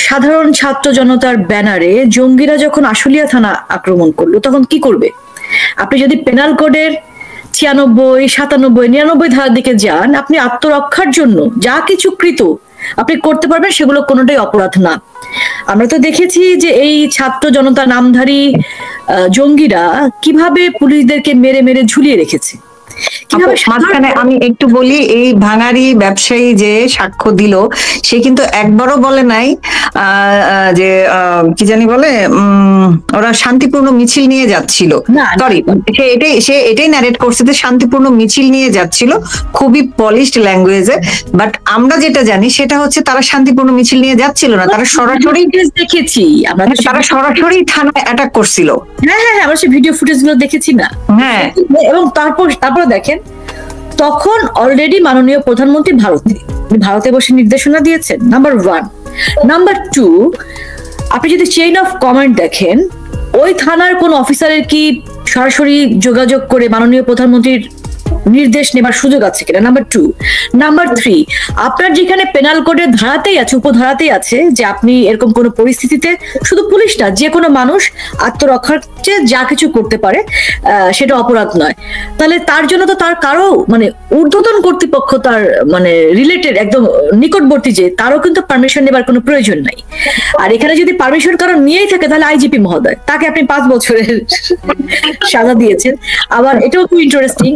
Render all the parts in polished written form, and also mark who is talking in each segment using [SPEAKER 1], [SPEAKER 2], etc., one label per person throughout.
[SPEAKER 1] সাধারণ ছাত্র জনতার ব্যানারে জঙ্গিরা যখন আশুলিয়া থানা আক্রমণ করলো তখন কি করবে? আপনি যদি পেনাল কোডের 96, 97, 99 ধারার দিকে যান, আপনি আত্মরক্ষার জন্য যা কিছু কৃত আপনি করতে পারবেন, সেগুলো কোনোটাই অপরাধ না। আমরা তো দেখেছি যে এই ছাত্র জনতা নামধারী জঙ্গিরা কিভাবে পুলিশদেরকে মেরে মেরে ঝুলিয়ে রেখেছে।
[SPEAKER 2] মাঝখানে আমি একটু বলি, এই ভাঙারি ব্যবসায়ী যে সাক্ষ্য দিল সে কিন্তু একবারও বলে নাই যে কি জানি বলে ওরা শান্তিপূর্ণ মিছিল নিয়ে যাচ্ছিল। সরি, সে এটাই ন্যারেট করছে যে শান্তিপূর্ণ মিছিল নিয়ে যাচ্ছিল, খুবই পলিশড ল্যাঙ্গুয়েজে। বাট আমরা যেটা জানি সেটা হচ্ছে তারা শান্তিপূর্ণ মিছিল নিয়ে যাচ্ছিল না, তারা সরাসরি
[SPEAKER 1] দেখেছি,
[SPEAKER 2] তারা সরাসরি থানায় অ্যাটাক করছিল।
[SPEAKER 1] হ্যাঁ হ্যাঁ, আমরা সেই ভিডিও ফুটেজ গুলো দেখেছি না।
[SPEAKER 2] হ্যাঁ,
[SPEAKER 1] এবং তারপরে দেখেন, তখন অলরেডি মাননীয় প্রধানমন্ত্রী ভারতে বসে নির্দেশনা দিয়েছেন, নাম্বার 1। নাম্বার 2, আপনি যদি চেইন অফ কমান্ড দেখেন, ওই থানার কোন অফিসারের কি সরাসরি যোগাযোগ করে মাননীয় প্রধানমন্ত্রীর নির্দেশ নেবার সুযোগ আছে কিনা? নাম্বার 2। নাম্বার 3, আপনার যেখানে পেনাল কোডের ধারাতেই আছে, উপধারাতেই আছে যে আপনি এরকম কোন পরিস্থিতিতে শুধু পুলিশ না, যে কোনো মানুষ আত্মরক্ষার চেয়ে যা কিছু করতে পারে সেটা অপরাধ নয়। তাহলে তার জন্য তো তার কারো মানে ঊর্ধ্বতন কর্তৃপক্ষ, তার মানে রিলেটেড একদম নিকটবর্তী, যে তারও কিন্তু পারমিশন নেবার কোনো প্রয়োজন নাই। আর এখানে যদি পারমিশন কারণ নিয়েই থাকে, তাহলে আইজিপি মহোদয়, তাকে আপনি 5 বছরের সাজা দিয়েছেন। আবার এটাও খুব ইন্টারেস্টিং,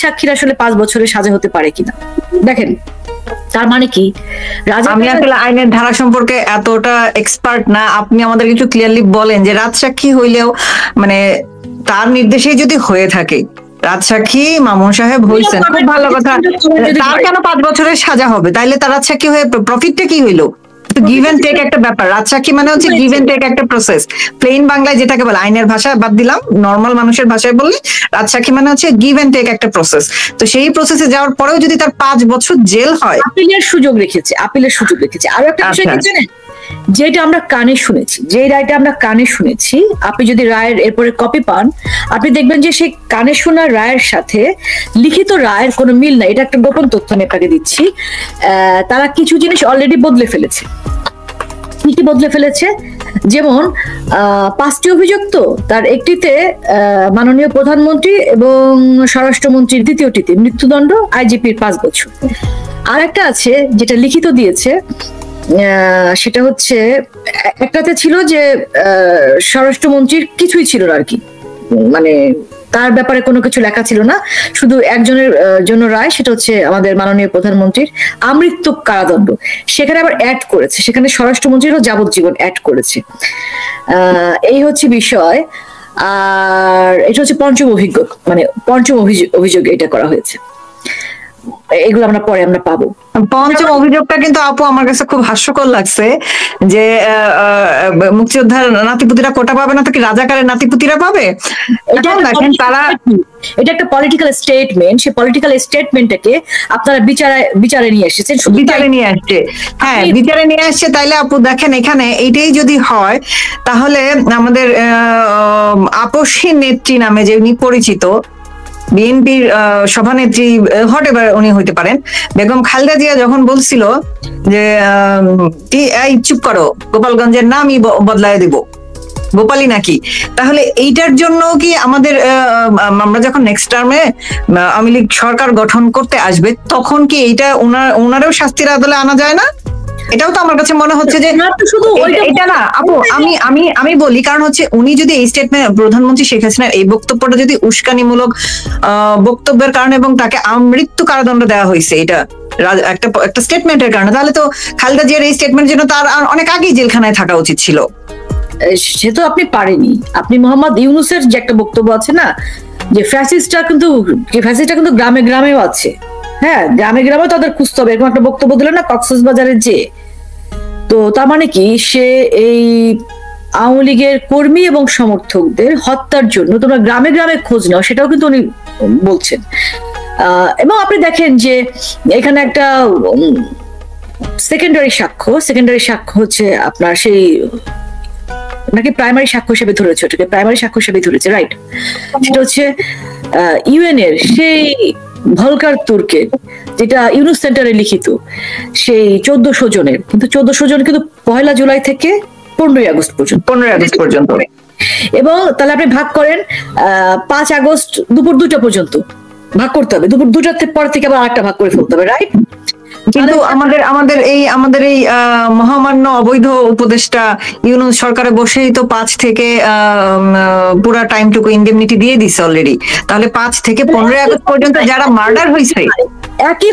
[SPEAKER 1] সাক্ষীর আসলে 5 বছরের সাজা হতে পারে কিনা। দেখেন, তার মানে কি,
[SPEAKER 2] আমি আসলে আইনের ধারা সম্পর্কে এতটা এক্সপার্ট না, আপনি আমাদের কিছু ক্লিয়ারলি বলেন যে রাজসাক্ষী হইলেও মানে তার নির্দেশেই যদি হয়ে থাকে, রাজসাক্ষী মামুন সাহেব হয়েছেন, খুব ভালো কথা, তার কেন 5 বছরের সাজা হবে? তাইলে তার রাজসাক্ষী হয়ে প্রফিটটা কি হইলো? গিভ এন্ড টেক একটা ব্যাপার। রাজসাক্ষী মানে হচ্ছে গিভ এন্ড টেক একটা প্রসেস। প্লেন বাংলায় যেটাকে বলে, আইনের ভাষা বাদ দিলাম, নর্মাল মানুষের ভাষায় বললে রাজসাক্ষী মানে হচ্ছে গিভ এন্ড টেক একটা প্রসেস। তো সেই প্রসেসে যাওয়ার পরেও যদি তার 5 বছর জেল হয়,
[SPEAKER 1] আপিলের সুযোগ রেখেছে। আর একটা বিষয় কি জানেন, যেটা আমরা কানে শুনেছি, যে রায়টা আমরা কানে শুনেছি, আপনি যদি রায়ের এরপরে কপি পান, আপনি দেখবেন যে সেই কানে শোনা রায়ের সাথে লিখিত রায়ের কোনো মিল নাই। এটা একটা গোপন তথ্য আমি আপনাকে দিচ্ছি। তারা কিছু জিনিস অলরেডি বদলে ফেলেছে। কি বদলে ফেলেছে? যেমন 5টি অভিযুক্ত, তার একটিতে মাননীয় প্রধানমন্ত্রী এবং স্বরাষ্ট্রমন্ত্রীর দ্বিতীয়টিতে মৃত্যুদণ্ড, আইজিপির 5 বছর। আর একটা আছে যেটা লিখিত দিয়েছে, সেটা হচ্ছে একটাতে ছিল যে স্বরাষ্ট্রমন্ত্রীর কিছুই ছিল না আর কি, মানে তার ব্যাপারে কোনো কিছু লেখা ছিল না, শুধু একজনের জন্য রায়, সেটা হচ্ছে আমাদের মাননীয় প্রধানমন্ত্রীর আমৃত্যু কারাদণ্ড। সেখানে আবার অ্যাড করেছে, সেখানে স্বরাষ্ট্রমন্ত্রীরও যাবজ্জীবন অ্যাড করেছে। এই হচ্ছে বিষয়। আর এটা হচ্ছে পঞ্চম অভিযোগ এটা করা হয়েছে। এগুলো আমরা পরে পাবো।
[SPEAKER 2] পঞ্চম অভিযোগটা কিন্তু আপু আমার কাছে খুব হাস্যকর লাগছে, যে মুক্তিযোদ্ধার নাতিপুতিরা কোটা পাবে না, তো কি রাজাকারের নাতিপুতিরা পাবে? দেখেন, তারা
[SPEAKER 1] এটা একটা পলিটিক্যাল স্টেটমেন্ট, সেই পলিটিক্যাল স্টেটমেন্টটাকে আপনারা বিচারে নিয়ে এসেছেন।
[SPEAKER 2] বিচারে নিয়ে আসছে, হ্যাঁ বিচারে নিয়ে আসছে। তাইলে আপু দেখেন, এখানে এইটাই যদি হয়, তাহলে আমাদের আপসী নেত্রী নামে যে উনি পরিচিত, বিএনপির সভানেত্রী হট এভার উনি হইতে পারেন, বেগম খালেদা জিয়া যখন বলছিল যে এই চুপ করো, গোপালগঞ্জের নামই বদলায় দিব, গোপালী নাকি, তাহলে এইটার জন্য কি আমাদের আমরা যখন নেক্সট টার্মে আওয়ামী লীগ সরকার গঠন করতে আসবে, তখন কি এইটা ওনারও শাস্তির আদলে আনা যায় না? এটাও তো আমার কাছে মনে হচ্ছে যে শুধু এটা না আপু, আমি বলি, কারণ হচ্ছে উনি যদি এই স্টেটমেন্ট, প্রধানমন্ত্রী শেখ হাসিনার এই বক্তব্যটা যদি উস্কানিমূলক বক্তব্যের কারণে এবং তাকে আমৃত্যু কারাদণ্ড দেওয়া হয়েছে এটা একটা স্টেটমেন্টের কারণে, তাহলে তো খালেদা জিয়ার এই স্টেটমেন্ট জন্য তার অনেক আগেই জেলখানায় থাকা উচিত ছিল।
[SPEAKER 1] সে তো আপনি পারেনি। আপনি মোহাম্মদ ইউনূসের যে একটা বক্তব্য আছে না, যে ফ্যাসিস্টটা কিন্তু গ্রামে গ্রামেও আছে, হ্যাঁ গ্রামে গ্রামেও তাদের খুঁজতে হবে, এরকম একটা বক্তব্য দিল না কক্সবাজারের যে। তো তার মানে কি, সে এই আওয়ামী লীগের কর্মী এবং সমর্থকদের হত্যার জন্য তোমরা গ্রামে গ্রামে খোঁজ নাও, সেটাও কিন্তু উনি বলছেন। এবং আপনি দেখেন যে এখানে একটা সেকেন্ডারি সাক্ষ্য হচ্ছে আপনার সেই নাকি প্রাইমারি সাক্ষ্য হিসেবে ধরেছে, ওটাকে প্রাইমারি সাক্ষ্য হিসেবে ধরেছে, রাইট? সেটা হচ্ছে ইউএন এর সেই ভলকার তুর্কের, যেটা ইউনুস সেন্টারে লিখিত, সেই 1400 জনের, কিন্তু 1400 জন কিন্তু 1 জুলাই থেকে 15 আগস্ট পর্যন্ত। এবং তাহলে আপনি ভাগ করেন 5 আগস্ট দুপুর 2টা পর্যন্ত ভাগ করতে হবে, দুপুর 2টার পর থেকে আবার 8টা ভাগ করে ফেলতে হবে, রাইট?
[SPEAKER 2] কিন্তু আমাদের এই মহামান্য অবৈধ উপদেষ্টা ইউনূস সরকারে বসেই তো 5 থেকে পুরা টাইমটুকু ইনডেমনিটি দিয়ে দিছে অলরেডি। তাহলে 5 থেকে 15 আগস্ট পর্যন্ত যারা মার্ডার হয়েছে
[SPEAKER 1] একই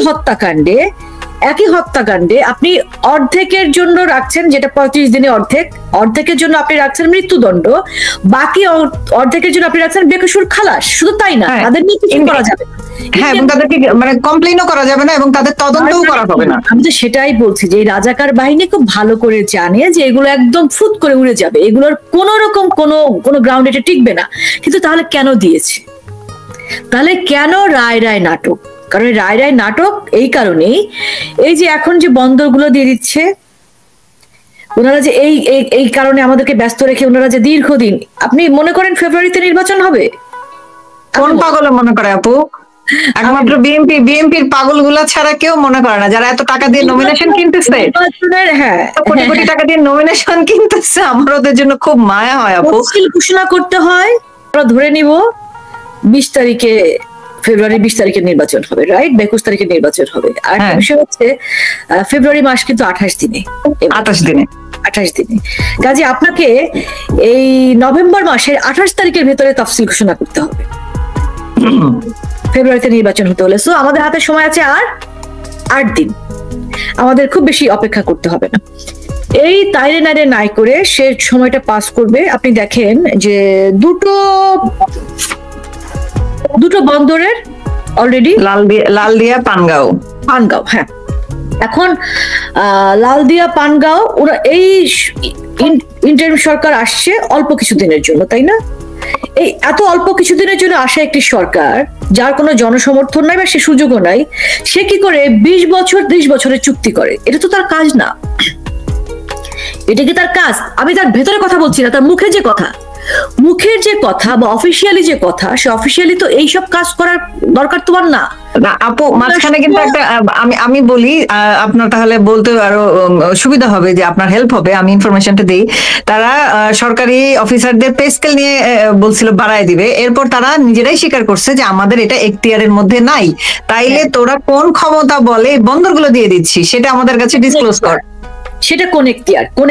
[SPEAKER 1] হত্যাকাণ্ডে আপনি অর্ধেকের জন্য রাখছেন, যেটা 35 দিনে অর্ধেকের জন্য আপনি রাখছেন মৃত্যুদণ্ড, বাকি অর্ধেকের জন্য আপনি রাখছেন বেকসুর খালাস। শুধু তাই না, তাদের নিয়ে কিছু করা যাবে না,
[SPEAKER 2] হ্যাঁ, এবং তাদেরকে মানে কমপ্লেইনও করা যাবে না এবং তাদের তদন্তও করা হবে না।
[SPEAKER 1] আমি তো সেটাই বলছি যে রাজাকার বাহিনী খুব ভালো করে জানে যে এগুলো একদম ফুট করে উড়ে যাবে, এগুলোর কোন রকম কোনো গ্রাউন্ড এটা টিকবে না। কিন্তু তাহলে কেন দিয়েছে? তাহলে কেন রায় নাটক? কারণ রায় নাটক এই কারণেই, এই যে এখন যে বন্দরগুলো দিয়ে দিচ্ছে ওনারা, যে এই কারণে আমাদেরকে ব্যস্ত রেখে ওনারা যে দীর্ঘদিন, আপনি মনে করেন ফেব্রুয়ারিতে নির্বাচন হবে?
[SPEAKER 2] কোন পাগলে মনে করে আপু? একমাত্র বিএনপির পাগল গুলা ছাড়া কেউ মনে করে না, যারা এত টাকা দিয়ে নমিনেশন কিনতেছে,
[SPEAKER 1] হ্যাঁ,
[SPEAKER 2] কোটি কোটি টাকা দিয়ে নমিনেশন কিনতেছে। আমার ওদের জন্য খুব মায়া হয় আপু।
[SPEAKER 1] ঘোষণা করতে হয়, আমরা ধরে নিব 20 তারিখে, ফেব্রুয়ারি 20 তারিখে নির্বাচন হবে, রাইট? 21 তারিখে নির্বাচন হবে। আর বিষয় হচ্ছে ফেব্রুয়ারি মাস কিন্তু 28 দিনে। কাজে আপনাকে এই নভেম্বর মাসের 28 তারিখের ভেতরে তাফসিল ঘোষণা করতে হবে ফেব্রুয়ারিতে নির্বাচন হতে হলে। সো আমাদের হাতে সময় আছে আর 8 দিন, আমাদের খুব বেশি অপেক্ষা করতে হবে না। এই তাইরে নাইরে নাই করে সে সময়টা পাস করবে। আপনি দেখেন যে দুটো বন্দরের অলরেডি
[SPEAKER 2] লালদিয়া পানগাঁও,
[SPEAKER 1] হ্যাঁ, এখন লালদিয়া পানগাঁও, ওরা এই ইন্টারিম সরকার আসছে অল্প কিছু দিনের জন্য, তাই না? এই এত অল্প কিছুদিনের জন্য আসা একটি সরকার যার কোনো জনসমর্থন নাই বা সে সুযোগও নাই, সে কি করে 20 বছর 30 বছরের চুক্তি করে? এটা তো তার কাজ না। এটা কি তার কাজ? আমি তার ভেতরে কথা বলছি না, তার মুখের যে কথা বা অফিসিয়ালি যে কথা, সে অফিসিয়ালি তো এইসব কাজ করার দরকার তোমার না।
[SPEAKER 2] আপু মাঝখানে কিন্তু একটা আমি বলি, আপনার তাহলে বলতে আরো সুবিধা হবে, যে আপনার হেল্প হবে, আমি ইনফরমেশনটা দিই। তারা সরকারি অফিসারদের পে স্কেল নিয়ে বলছিল বাড়ায় দিবে, এরপর তারা নিজেরাই স্বীকার করছে যে আমাদের এটা এখতিয়ারের মধ্যে নাই। তাইলে তোরা কোন ক্ষমতা বলে বন্দরগুলো দিয়ে দিচ্ছি, সেটা আমাদের কাছে ডিসক্লোজ কর।
[SPEAKER 1] সেটা কোন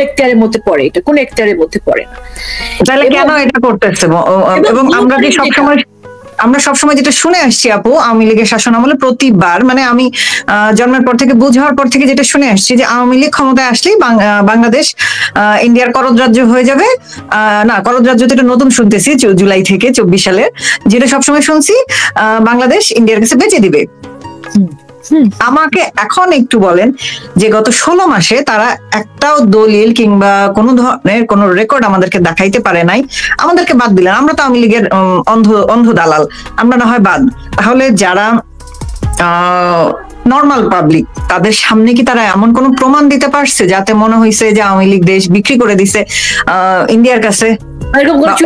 [SPEAKER 1] এখতিয়ারের মধ্যে পড়ে? এটা কোন এখতিয়ারের মধ্যে পড়ে না।
[SPEAKER 2] তাহলে কেন এটা করতেছে? এবং আমরা সবসময় যেটা শুনে আসছি আপু, আওয়ামী লীগের শাসন আমলে প্রতিবার, মানে আমি জন্মের পর থেকে বুঝ হওয়ার পর থেকে যেটা শুনে আসছি, যে আওয়ামী লীগ ক্ষমতায় আসলেই বাংলাদেশ ইন্ডিয়ার করদ রাজ্য হয়ে যাবে। না, করদ রাজ্য তো এটা নতুন শুনতেছি, জুলাই থেকে 24 সালে, যেটা সবসময় শুনছি, বাংলাদেশ ইন্ডিয়ার কাছে বেচে দিবে। আমাকে এখন একটু বলেন যে গত 16 মাসে তারা একটাও দলিল কিংবা কোনো ধরনের কোনো রেকর্ড আমাদেরকে দেখাইতে পারে নাই। আমাদেরকে বাদ দিলেন, আমরা তো আওয়ামী লীগের অন্ধ দালাল, আমরা না হয় বাদ। তাহলে যারা নর্মাল পাবলিক, তাদের সামনে কি তারা এমন কোন প্রমাণ দিতে পারছে যাতে মনে হয়েছে যে আওয়ামী লীগ দেশ বিক্রি করে দিছে ইন্ডিয়ার কাছে,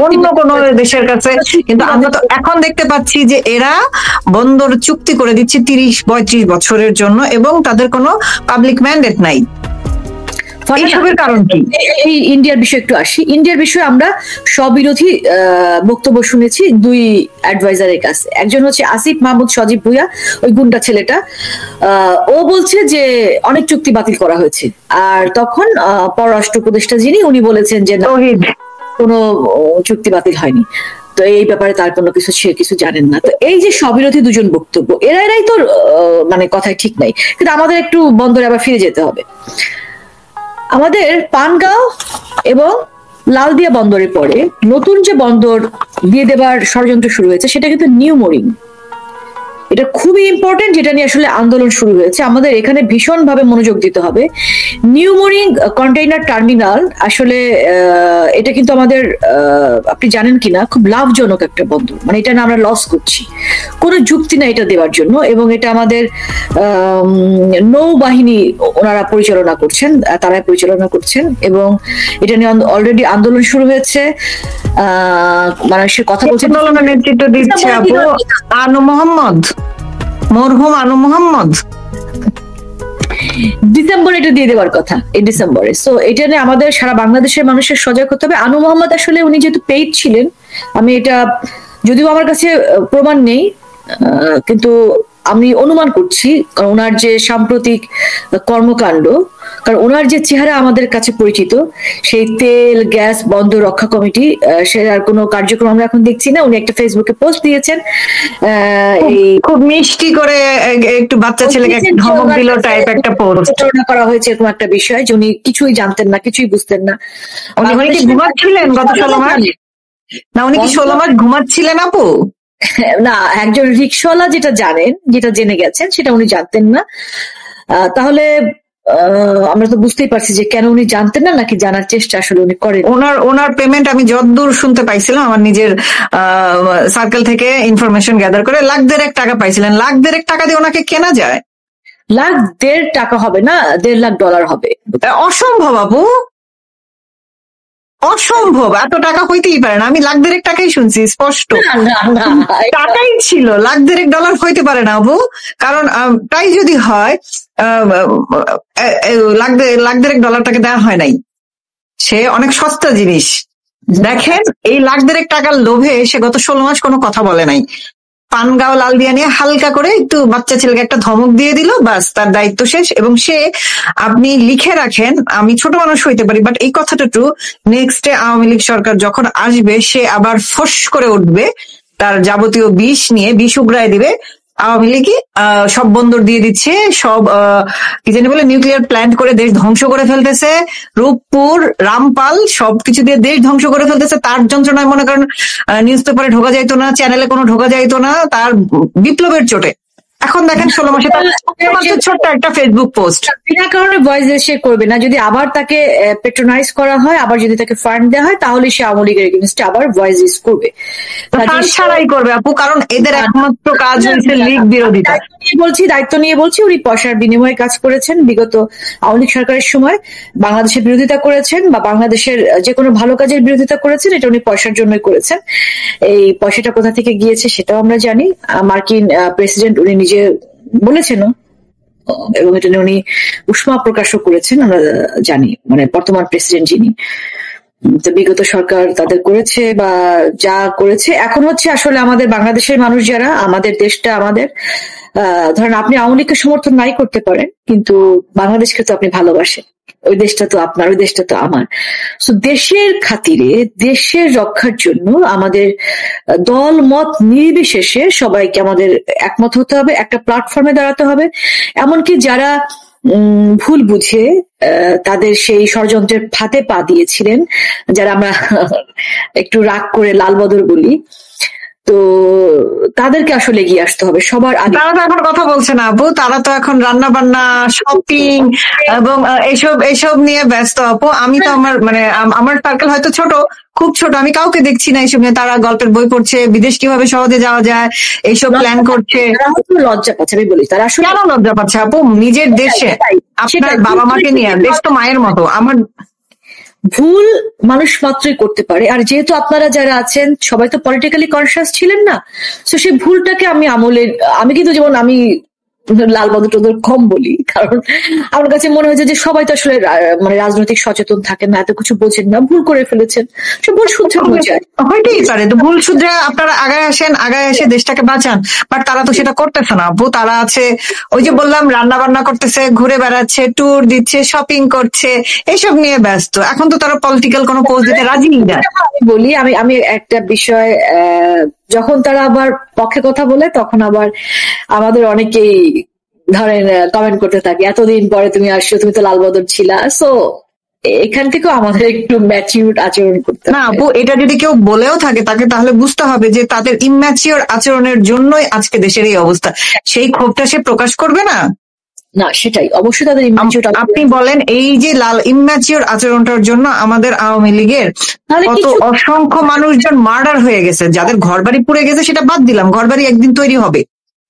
[SPEAKER 2] অন্য কোন দেশের কাছে? কিন্তু আমরা তো এখন দেখতে পাচ্ছি যে এরা বন্দর চুক্তি করে দিচ্ছে 30-35 বছরের জন্য, এবং তাদের কোনো পাবলিক ম্যান্ডেট নাই। এইসবের কারণ কি?
[SPEAKER 1] এই ইন্ডিয়ার বিষয়ে একটু আসি। ইন্ডিয়ার বিষয়ে আমরা স্ববিরোধী বক্তব্য শুনেছি 2 অ্যাডভাইজারের কাছে। একজন হচ্ছে আসিফ মাহমুদ সজীব ভুইয়া, ওই গুন্ডা ছেলেটা, ও বলছে যে অনেক চুক্তি বাতিল করা হয়েছে। আর তখন পররাষ্ট্র উপদেষ্টা যিনি, উনি বলেছেন যে কোনো চুক্তি বাতিল হয়নি। তো এই ব্যাপারে তার কোনো কিছু জানেন না। তো এই যে স্ববিরোধী দুজন বক্তব্য, এরাই তো মানে কথায় ঠিক নাই। কিন্তু আমাদের একটু বন্দরে আবার ফিরে যেতে হবে। আমাদের পানগাঁও এবং লালদিয়া বন্দরের পরে নতুন যে বন্দর দিয়ে দেবার ষড়যন্ত্র শুরু হয়েছে, সেটা কিন্তু নিউ মোরিং। এটা খুবই ইম্পর্টেন্ট, যেটা নিয়ে আসলে আন্দোলন শুরু হয়েছে। আমাদের এখানে ভীষণভাবে মনোযোগ দিতে হবে। নিউ মোরিং কন্টেইনার টার্মিনাল, আসলে এটা কিন্তু আমাদের, আপনি জানেন কিনা, খুব লাভজনক একটা বন্দর। মানে এটা না আমরা লস করছি, কোনো যুক্তি না এটা দেওয়ার জন্য। এবং এটা আমাদের নৌবাহিনী ওনারা পরিচালনা করছেন, এবং এটা নিয়ে অলরেডি আন্দোলন শুরু হয়েছে। মানুষের কথা বলছেন,
[SPEAKER 2] নেতৃত্ব দিচ্ছে আপু আনু মোহাম্মদ। মরহুম আনু মোহাম্মদ
[SPEAKER 1] ডিসেম্বরে এটা দিয়ে দেওয়ার কথা, এই ডিসেম্বরে। সো এটা নিয়ে আমাদের সারা বাংলাদেশের মানুষের সজাগ হতে হবে। আনু মোহাম্মদ আসলে উনি যেহেতু পেইড ছিলেন, আমি এটা যদিও আমার কাছে প্রমাণ নেই, কিন্তু আমি অনুমান করছি, কারণ ওনার যে সাম্প্রতিক কর্মকাণ্ড, কারণ ওনার যে চেহারা আমাদের কাছে পরিচিত, সেই তেল গ্যাস বন্ধ রক্ষা কমিটি, সে আর কোনো কার্যক্রম আমরা এখন দেখছি না। উনি একটা ফেসবুকে পোস্ট দিয়েছেন,
[SPEAKER 2] এই খুব মিষ্টি করে একটু বাচ্চা ছেলেকে একটা ধমক দিল টাইপ একটা পোস্ট
[SPEAKER 1] করা হয়েছে, এরকম একটা বিষয় যে উনি কিছুই জানতেন না, কিছুই বুঝতেন না।
[SPEAKER 2] উনি কি ঘুমাচ্ছিলেন গত 16 মাস? না, উনি কি 16 মাস ঘুমাচ্ছিলেন আপু?
[SPEAKER 1] না, একজন রিক্সাওয়ালা যেটা জানেন, যেটা জেনে গেছেন, সেটা উনি জানতেন না। তাহলে আমরা তো বুঝতেই পারছি যে কেন উনি জানতেন না, নাকি জানার চেষ্টা আসলে উনি করেন।
[SPEAKER 2] ওনার পেমেন্ট আমি যতদূর শুনতে পাইছিলাম, আমার নিজের সার্কেল থেকে ইনফরমেশন গ্যাদার করে, $1,50,000 পাইছিলেন। $1,50,000 দিয়ে ওনাকে কেনা যায়?
[SPEAKER 1] $1,50,000 হবে না, $1,50,000 হবে।
[SPEAKER 2] অসম্ভব আপু, অসম্ভব। এত টাকা হইতেই পারে না। আমি $1,50,000 শুনছি স্পষ্ট। টাকাই ছিল, $1,50,000 হইতে পারে না আপু। কারণ তাই যদি হয়, $1,50,000 তাকে দেওয়া হয় নাই, সে অনেক সস্তা জিনিস। দেখেন, এই $1,50,000 লোভে সে গত 16 মাস কোনো কথা বলে নাই। পান গাও লাল দিয়া নিয়ে হালকা করে একটু বাচ্চা ছেলেকে একটা ধমক দিয়ে দিল, বাস, তার দায়িত্ব শেষ। এবং সে, আপনি লিখে রাখেন, আমি ছোট মানুষ হইতে পারি, বাট এই কথাটা true, next day Awami League সরকার যখন আসবে, সে আবার ফস করে উঠবে, তার যাবতীয় বিষ নিয়ে বিষ উগড়ায় দিবে। আওয়ামী লীগই সব বন্দর দিয়ে দিচ্ছে, সব কি জানি বলে নিউক্লিয়ার প্ল্যান্ট করে দেশ ধ্বংস করে ফেলতেছে, রূপপুর রামপাল সবকিছু দিয়ে দেশ ধ্বংস করে ফেলতেছে। তার যন্ত্রণায় মনে করেন নিউজ পেপারে ঢোকা যাইতো না, চ্যানেলে কোনো ঢোকা যাইতো না, তার বিপ্লবের চোটে। এখন দেখেন 16 মাসে ছোট্ট একটা ফেসবুক পোস্ট,
[SPEAKER 1] বিনা কারণে ভয়েস সে করবে না। যদি আবার তাকে পেট্রোনাইজ করা হয়, আবার যদি তাকে ফান্ড দেওয়া হয়, তাহলে সে আওয়ামী লীগের এগেইনস্টে আবার ভয়েস করবে।
[SPEAKER 2] ফান্ড ছাড়াই করবে আপু, কারণ এদের একমাত্র কাজ হচ্ছে লীগ বিরোধিতা।
[SPEAKER 1] দায়িত্ব নিয়ে বলছি, উনি পয়সার বিনিময়ে কাজ করেছেন বিগত আওয়ামী লীগ সরকারের সময়, বাংলাদেশের বিরোধিতা করেছেন বা বাংলাদেশের যে কোনো ভালো কাজের বিরোধিতা করেছেন, এটা উনি পয়সার জন্যই করেছেন। এই পয়সাটা কোথা থেকে গিয়েছে সেটাও আমরা জানি। মার্কিন প্রেসিডেন্ট উনি নিজে বলেছেন, এবং এটা নিয়ে উনি উষ্মা প্রকাশও করেছেন, আমরা জানি। মানে বর্তমান প্রেসিডেন্ট যিনি, তো বিগত সরকার তাদের করেছে বা যা করেছে, এখন হচ্ছে আসলে আমাদের বাংলাদেশের মানুষ যারা, আমাদের দেশটা আমাদের, ধরেন আপনি আওয়ামী লীগকে সমর্থন নাই করতে পারেন, কিন্তু বাংলাদেশকে তো আপনি ভালোবাসেন, ওই দেশটা তো আপনার, ওই দেশটা তো আমার। তো দেশের খাতিরে, দেশের রক্ষার জন্য আমাদের দল মত নির্বিশেষে সবাইকে আমাদের একমত হতে হবে, একটা প্ল্যাটফর্মে দাঁড়াতে হবে। এমনকি যারা ভুল বুঝে তাদের সেই ষড়যন্ত্রের ফাঁদে পা দিয়েছিলেন, যারা আমরা একটু রাগ করে লালবদর বলি, তো তাদেরকে আসলে এগিয়ে আসতে হবে সবার আগে।
[SPEAKER 2] তারা তো এখন কথা বলছে না আপু, তারা তো এখন রান্না বান্না, শপিং এবং এসব নিয়ে ব্যস্ত আপু। আমি তো আমার সার্কেল হয়তো ছোট, খুব ছোট, আমি কাউকে দেখছি না এইসব নিয়ে। তারা গল্পের বই পড়ছে, বিদেশ কিভাবে সহজে যাওয়া যায় এইসব প্ল্যান করছে।
[SPEAKER 1] লজ্জা পাচ্ছে, আমি বলি তারা আসলে
[SPEAKER 2] কেন লজ্জা পাচ্ছে আপু? নিজের দেশে আপনার বাবা মাকে নিয়ে, দেশ তো মায়ের মতো। আমার
[SPEAKER 1] ভুল মানুষ মাত্রই করতে পারে, আর যেহেতু আপনারা যারা আছেন সবাই তো পলিটিক্যালি কনসিয়াস ছিলেন না, তো সেই ভুলটাকে আমি কিন্তু, যেমন আমি লালবদর টদর কম বলি, কারণ আমার কাছে মনে হয়েছে যে সবাই তো আসলে মানে রাজনৈতিক সচেতন থাকেন না, এত কিছু বোঝেন না, ভুল করে ফেলেছেন, সে ভুল শুদ্ধ বোঝায়।
[SPEAKER 2] হইতেই পারে, তো ভুল শুদ্ধ আপনারা আগায় আসেন, আগায় এসে দেশটাকে বাঁচান। বাট তারা তো সেটা করতেছে না আপু। তারা আছে, ওই যে বললাম, রান্না বান্না করতেছে, ঘুরে বেড়াচ্ছে, ট্যুর দিচ্ছে, শপিং করছে, এইসব নিয়ে ব্যস্ত। এখন তো তারা পলিটিক্যাল কোনো পোস্ট দিতে রাজি না।
[SPEAKER 1] বলি আমি একটা বিষয়, যখন তারা আবার পক্ষে কথা বলে, তখন আবার আমাদের অনেকেই ধরেন কমেন্ট করতে থাকে, এতদিন পরে তুমি আসছো, তুমি তো লালবদর ছিলা। সো এখান থেকেও আমাদের একটু ম্যাচিউর আচরণ করতে
[SPEAKER 2] না আপু, এটা যদি কেউ বলেও থাকে তাকে তাহলে বুঝতে হবে যে তাদের ইম্যাচিওর আচরণের জন্যই আজকে দেশের এই অবস্থা। সেই ক্ষোভটা সে প্রকাশ করবে না?
[SPEAKER 1] না, সেটাই অবশ্যই তাদের ইম্যাচিওর।
[SPEAKER 2] আপনি বলেন, এই যে ইম্যাচিওর আচরণটার জন্য আমাদের আওয়ামী লীগের কত অসংখ্য মানুষজন মার্ডার হয়ে গেছে। যাদের ঘরবাড়ি পুড়ে গেছে সেটা বাদ দিলাম, ঘরবাড়ি একদিন তৈরি হবে।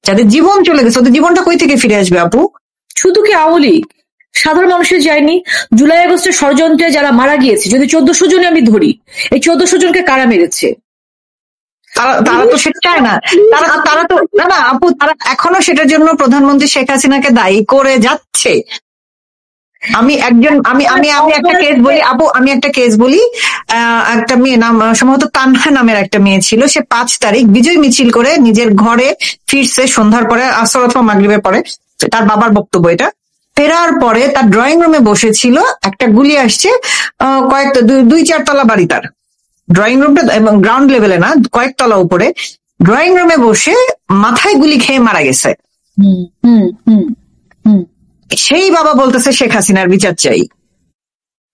[SPEAKER 2] যাদের জীবন চলে গেছে, ওদের জীবনটা কই থেকে ফিরে আসবে আপু?
[SPEAKER 1] শুধু কি আওয়ামী লীগ, সাধারণ মানুষের যায়নি? জুলাই আগস্টের ষড়যন্ত্রে যারা মারা গিয়েছে, যদি 1400 জনে আমি ধরি, এই 1400 জনকে কারা মেরেছে?
[SPEAKER 2] তারা তো সেটা চায় না। তারা তো না আপু, তারা এখনো সেটার জন্য প্রধানমন্ত্রী শেখ হাসিনাকে দায়ী করে যাচ্ছে। আমি একটা কেস বলি আপু, আমি একটা কেস বলি। একটা মেয়ে, নাম সম্ভবত তানহা নামের একটা মেয়ে ছিল, সে 5 তারিখ বিজয় মিছিল করে নিজের ঘরে ফিরছে সন্ধ্যার পরে, আসর অথবা মাগরিবের পরে, তার বাবার বক্তব্য এটা। ফেরার পরে তার ড্রয়িং রুমে বসেছিল, একটা গুলি আসছে কয়েকটা 2-4 তলা বাড়ি তার ড্রয়িং রুমটা, এবং গ্রাউন্ড লেভেলে না, কয়েকতলা উপরে। ড্রয়িং রুমে বসে মাথায় গুলি খেয়ে মারা গেছে। সেই বাবা বলতেছে শেখ হাসিনার বিচার চাই।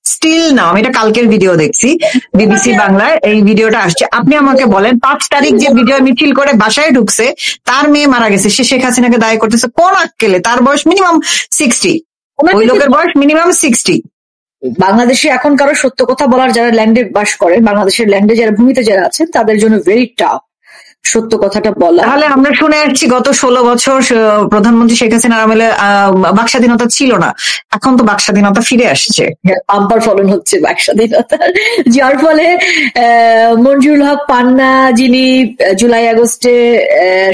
[SPEAKER 2] স্টিল না, আমি এটা কালকের ভিডিও দেখছি, বিবিসি বাংলায় এই ভিডিওটা আসছে। আপনি আমাকে বলেন, 5 তারিখ যে ভিডিও মিছিল করে বাসায় ঢুকছে, তার মেয়ে মারা গেছে, সে শেখ হাসিনাকে দায়ী করতেছে কোন আক্কেলে? তার বয়স মিনিমাম 60, ওই লোকের বয়স মিনিমাম 60।
[SPEAKER 1] বাংলাদেশে এখন কারো সত্য কথা বলার, যারা ল্যান্ডে বাস করেন, বাংলাদেশের ল্যান্ডে যারা ভূমিতে যারা আছেন, তাদের জন্য ভেরি টাফ সত্য কথাটা বলা।
[SPEAKER 2] তাহলে আমরা শুনে আসছি গত 16 বছর প্রধানমন্ত্রী শেখ হাসিনার আমলে বাক স্বাধীনতা ছিল না, এখন তো বাক স্বাধীনতা ফিরে আসছে,
[SPEAKER 1] আম্পার ফলন হচ্ছে বাক স্বাধীনতার, যার ফলে মঞ্জুরুল হক পান্না, যিনি জুলাই আগস্টে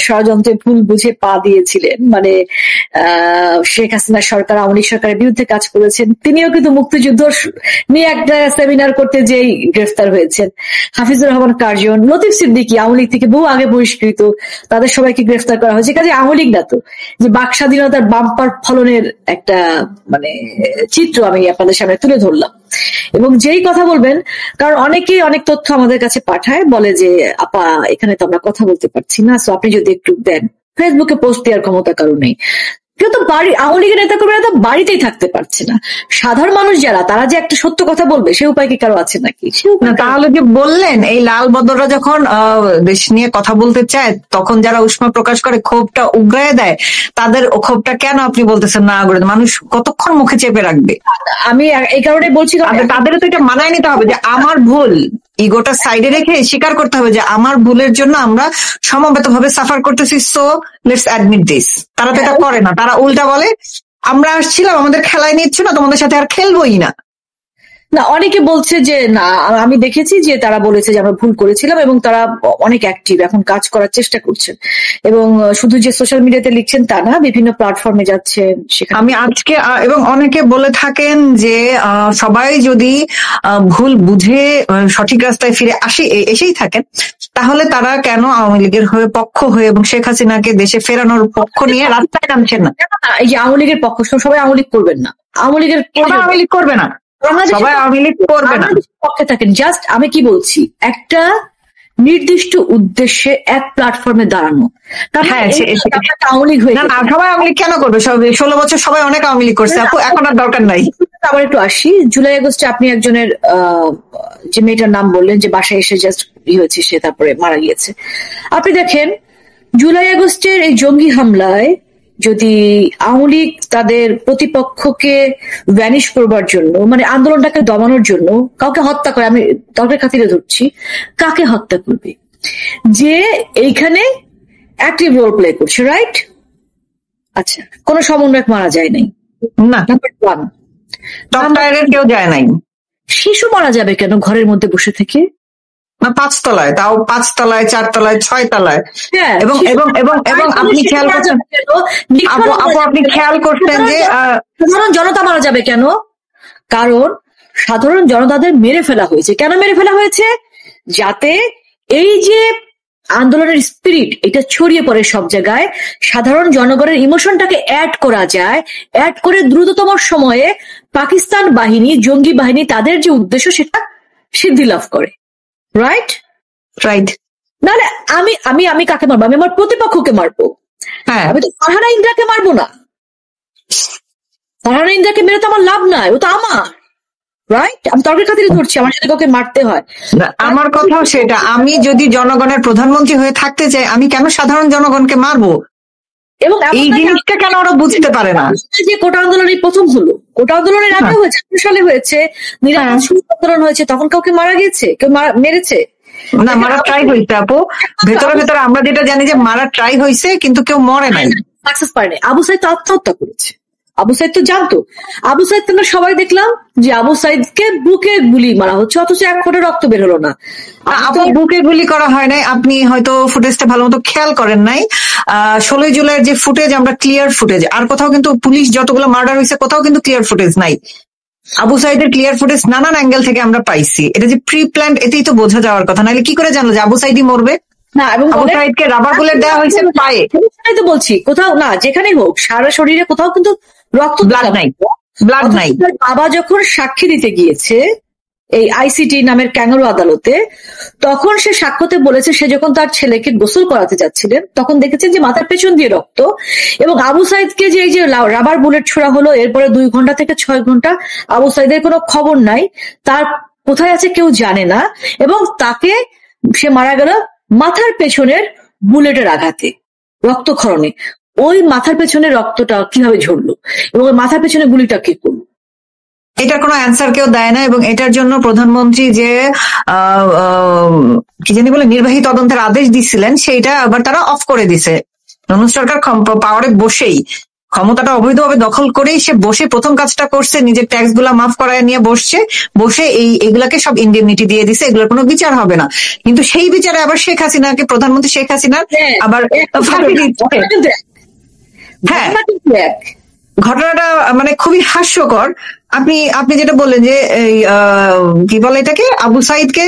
[SPEAKER 1] ষড়যন্ত্রে ভুল বুঝে পা দিয়েছিলেন, মানে শেখ হাসিনা সরকার, আওয়ামী লীগ সরকারের বিরুদ্ধে কাজ করেছেন, তিনিও কিন্তু মুক্তিযুদ্ধ নিয়ে একটা সেমিনার করতে যেই গ্রেফতার হয়েছেন। হাফিজুর রহমান কার্জন, লতিফ সিদ্দিকী আওয়ামী লীগ থেকে বহু আগে বহিষ্কৃত, তাদের সবাইকে গ্রেফতার করা হয়েছে। কাজে আওয়ামী লীগ না তো, যে বাক স্বাধীনতার বাম্পার ফলনের একটা মানে চিত্র আমি আপনাদের সামনে তুলে ধরলাম। এবং যেই কথা বলবেন, কারণ অনেকেই অনেক তথ্য আমাদের কাছে পাঠায়, বলে যে আপা এখানে তো আমরা কথা বলতে পারছি না, সো আপনি যদি একটু দেন। ফেসবুকে পোস্ট দেওয়ার ক্ষমতা কারো নেই, কেউ তো বাড়ি, আওয়ামী লীগের নেতা কর্মীরা তো বাড়িতেই থাকতে পারছে না। সাধারণ মানুষ যারা, তারা যে একটা সত্য কথা বলবে, সে উপায় কি কারো আছে নাকি?
[SPEAKER 2] তাহলে যে বললেন, এই লাল বদররা যখন দেশ নিয়ে কথা বলতে চায়, তখন যারা উষ্মা প্রকাশ করে, ক্ষোভটা উগড়ায় দেয়, তাদের ক্ষোভটা কেন আপনি বলতেছেন না করে? মানুষ কতক্ষণ মুখে চেপে রাখবে?
[SPEAKER 1] আমি এই কারণে বলছি,
[SPEAKER 2] তাদেরও তো এটা মানায় নিতে হবে যে আমার ভুল, ইগোটা সাইডে রেখে স্বীকার করতে হবে যে আমার ভুলের জন্য আমরা সমবেতভাবে সাফার করতেছি, সো লেটস অ্যাডমিট দিস। তারা তো এটা করে না, তারা উল্টা বলে আমরা আসছিলাম, আমাদের খেলায় নিচ্ছ না, তোমাদের সাথে আর খেলবোই না।
[SPEAKER 1] না, অনেকে বলছে যে না, আমি দেখেছি যে তারা বলেছে যে আমরা ভুল করেছিলাম, এবং তারা অনেক অ্যাক্টিভ, এখন কাজ করার চেষ্টা করছেন, এবং শুধু যে সোশ্যাল মিডিয়াতে লিখছেন তা না, বিভিন্ন প্ল্যাটফর্মে যাচ্ছেন সেখানে।
[SPEAKER 2] আমি আজকে এবং অনেকে বলে থাকেন যে সবাই যদি ভুল বুঝে সঠিক রাস্তায় ফিরে এসেই থাকেন, তাহলে তারা কেন আওয়ামী লীগের হয়ে পক্ষ হয়ে এবং শেখ হাসিনাকে দেশে ফেরানোর পক্ষ নিয়ে রাস্তায় নামছেন না?
[SPEAKER 1] এই যে আওয়ামী লীগের পক্ষ, সবাই আওয়ামী লীগ করবেন না, আওয়ামী লীগের
[SPEAKER 2] আওয়ামী লীগ করবে না, সবাই আওয়ামী লীগ করবে না,
[SPEAKER 1] পক্ষে থাকেন। জাস্ট আমি কি বলছি, একটা নির্দিষ্ট উদ্দেশ্যে এক প্ল্যাটফর্মে দাঁড়ানো।
[SPEAKER 2] আওয়ামী লীগ হয়ে না, সবাই আওয়ামী লীগ কেন করবে? 16 বছর সবাই অনেক আওয়ামী লীগ করছে আপু, এখন আর দরকার নাই।
[SPEAKER 1] আবার একটু আসি, জুলাই আগস্টে আপনি একজনের যে মেয়েটার নাম বললেন যে বাসায় এসে জাস্ট হয়েছে, সে তারপরে মারা গিয়েছে। আপনি দেখেন, জুলাই আগস্টের এই জঙ্গি হামলায় যদি আওয়ামী লীগ তাদের প্রতিপক্ষকে ভ্যানিশ করবার জন্য, মানে আন্দোলনটাকে দমানোর জন্য কাউকে হত্যা করে, আমি তর্কের খাতিরে ধরছি, কাকে হত্যা করবে? যে এইখানে অ্যাক্টিভ রোল প্লে করছে, রাইট? আচ্ছা, কোন সমন্বয়ক মারা যায় নাই
[SPEAKER 2] না, কেউ যায় নাই।
[SPEAKER 1] শিশু মারা যাবে কেন ঘরের মধ্যে বসে থেকে?
[SPEAKER 2] 5 তলায়, তাও 5 তলায়, 4 তলায়, 6 তলায়। এবং এবং এবং এবং আপনি খেয়াল করছেন আপু, আপনি খেয়াল করছেন যে
[SPEAKER 1] সাধারণ জনতা মারা যাবে কেন? কারণ সাধারণ জনতাদের মেরে ফেলা হয়েছে। কেন মেরে ফেলা হয়েছে? যাতে এই যে আন্দোলনের স্পিরিট, এটা ছড়িয়ে পড়ে সব জায়গায়, সাধারণ জনগণের ইমোশনটাকে অ্যাড করা যায়, অ্যাড করে দ্রুততম সময়ে পাকিস্তান বাহিনী, জঙ্গি বাহিনী, তাদের যে উদ্দেশ্য সেটা সিদ্ধি লাভ করে। রাইট
[SPEAKER 2] রাইট
[SPEAKER 1] নাহলে আমি আমি আমি কাকে মারবো? আমি আমার প্রতিপক্ষকে মারবো।
[SPEAKER 2] হ্যাঁ,
[SPEAKER 1] আমি তো ফারহানা ইন্দ্রাকে মারবো না। ফারহানা ইন্দ্রাকে মেরে তো আমার লাভ নাই, ও তো আমার, রাইট? আমি তর্কের খাতিরে ধরছি, আমার সাথে কাউকে মারতে হয়।
[SPEAKER 2] আমার কথাও সেটা, আমি যদি জনগণের প্রধানমন্ত্রী হয়ে থাকতে চাই, আমি কেন সাধারণ জনগণকে মারবো? এবং এই জিনিসটা কেন ওরা বুঝতে পারে না?
[SPEAKER 1] যে কোটা আন্দোলনের প্রথম হলো, কোটা আন্দোলনের আগে হয়েছে, 18 সালে হয়েছে, নিরাপদ আন্দোলন হয়েছে, তখন কাউকে মারা গেছে, কেউ মেরেছে
[SPEAKER 2] না? মারা ট্রাই হয়েছে আপু, ভেতরে ভেতরে আমরা যেটা জানি যে মারা ট্রাই হয়েছে, কিন্তু কেউ মরে নাই,
[SPEAKER 1] সাকসেস পায়নি। আবু সাইদ আত্মহত্যা করেছে, আবু সাইদ তো জানতো। আবু সাইদ আমরা সবাই দেখলাম যে আবু সাইদকে বুকে গুলি মারা হচ্ছে, অথচ এক ফোঁটা রক্ত বের হলো না।
[SPEAKER 2] আপনার বুকে গুলি করা হয় নাই, আপনি হয়তো ফুটেজটা ভালো মতো খেয়াল করেন নাই। 16 জুলাইয়ের যে ফুটেজ, আমরা ক্লিয়ার ফুটেজ, আর কোথাও কিন্তু পুলিশ যতগুলো মার্ডার হয়েছে কোথাও কিন্তু ক্লিয়ার ফুটেজ নাই। আবু সাইদের ক্লিয়ার ফুটেজ নানান অ্যাঙ্গেল থেকে আমরা পাইছি। এটা যে প্রি প্ল্যান্ড, এতেই তো বোঝা যাওয়ার কথা, নাহলে কি করে জানলো যে আবু সাইদই মরবে?
[SPEAKER 1] না, এবং
[SPEAKER 2] আবু সাইদকে রাবার বুলেট দেওয়া হয়েছে পায়ে,
[SPEAKER 1] সেটাই তো বলছি, কোথাও না, যেখানে হোক সারা শরীরে কোথাও কিন্তু রক্ত,
[SPEAKER 2] ব্লাড নাই, ব্লাড নাই।
[SPEAKER 1] বাবা যখন সাক্ষী দিতে গিয়েছে এই আইসিটি নামের ক্যাঙ্গারু আদালতে, তখন সে সাক্ষ্যতে বলেছে সে যখন তার ছেলেকে গোসল করাতে যাচ্ছিলেন তখন দেখেছেন যে মাথার পেছন দিয়ে রক্ত। এবং আবু সাইদকে যে এই যে রাবার বুলেট ছোড়া হলো, এরপরে 2 ঘন্টা থেকে 6 ঘন্টা আবু সাইদের কোনো খবর নাই, তার কোথায় আছে কেউ জানে না, এবং তাকে সে মারা গেল মাথার পেছনের বুলেটের আঘাতে, রক্তক্ষরণে। ওই মাথার পেছনে রক্তটা কিভাবে ঝরলো এবং ওই মাথার পেছনে গুলিটা কে করলো,
[SPEAKER 2] এটার কোনো অ্যান্সার কেউ দেয় না। এবং এটার জন্য প্রধানমন্ত্রী যে কি জানি বলে নির্বাহী তদন্তের আদেশ দিছিলেন, সেইটা আবার তারা অফ করে দিছে। নতুন সরকার পাওয়ারে বসেই, ক্ষমতাটা অবৈধভাবে দখল করেই সে বসে প্রথম কাজটা করছে, নিজের ট্যাক্স গুলা মাফ করায় নিয়ে বসে এইগুলাকে সব ইন্ডেমনিটি দিয়ে দিছে, এগুলোর কোনো বিচার হবে না। কিন্তু সেই বিচারে আবার শেখ হাসিনাকে, প্রধানমন্ত্রী শেখ হাসিনার আবার ফাঁকি দিচ্ছে। হ্যাঁ, ঘটনাটা মানে খুবই হাস্যকর। আপনি যেটা বললেন যে কি বলে এটাকে, আবু সাইদকে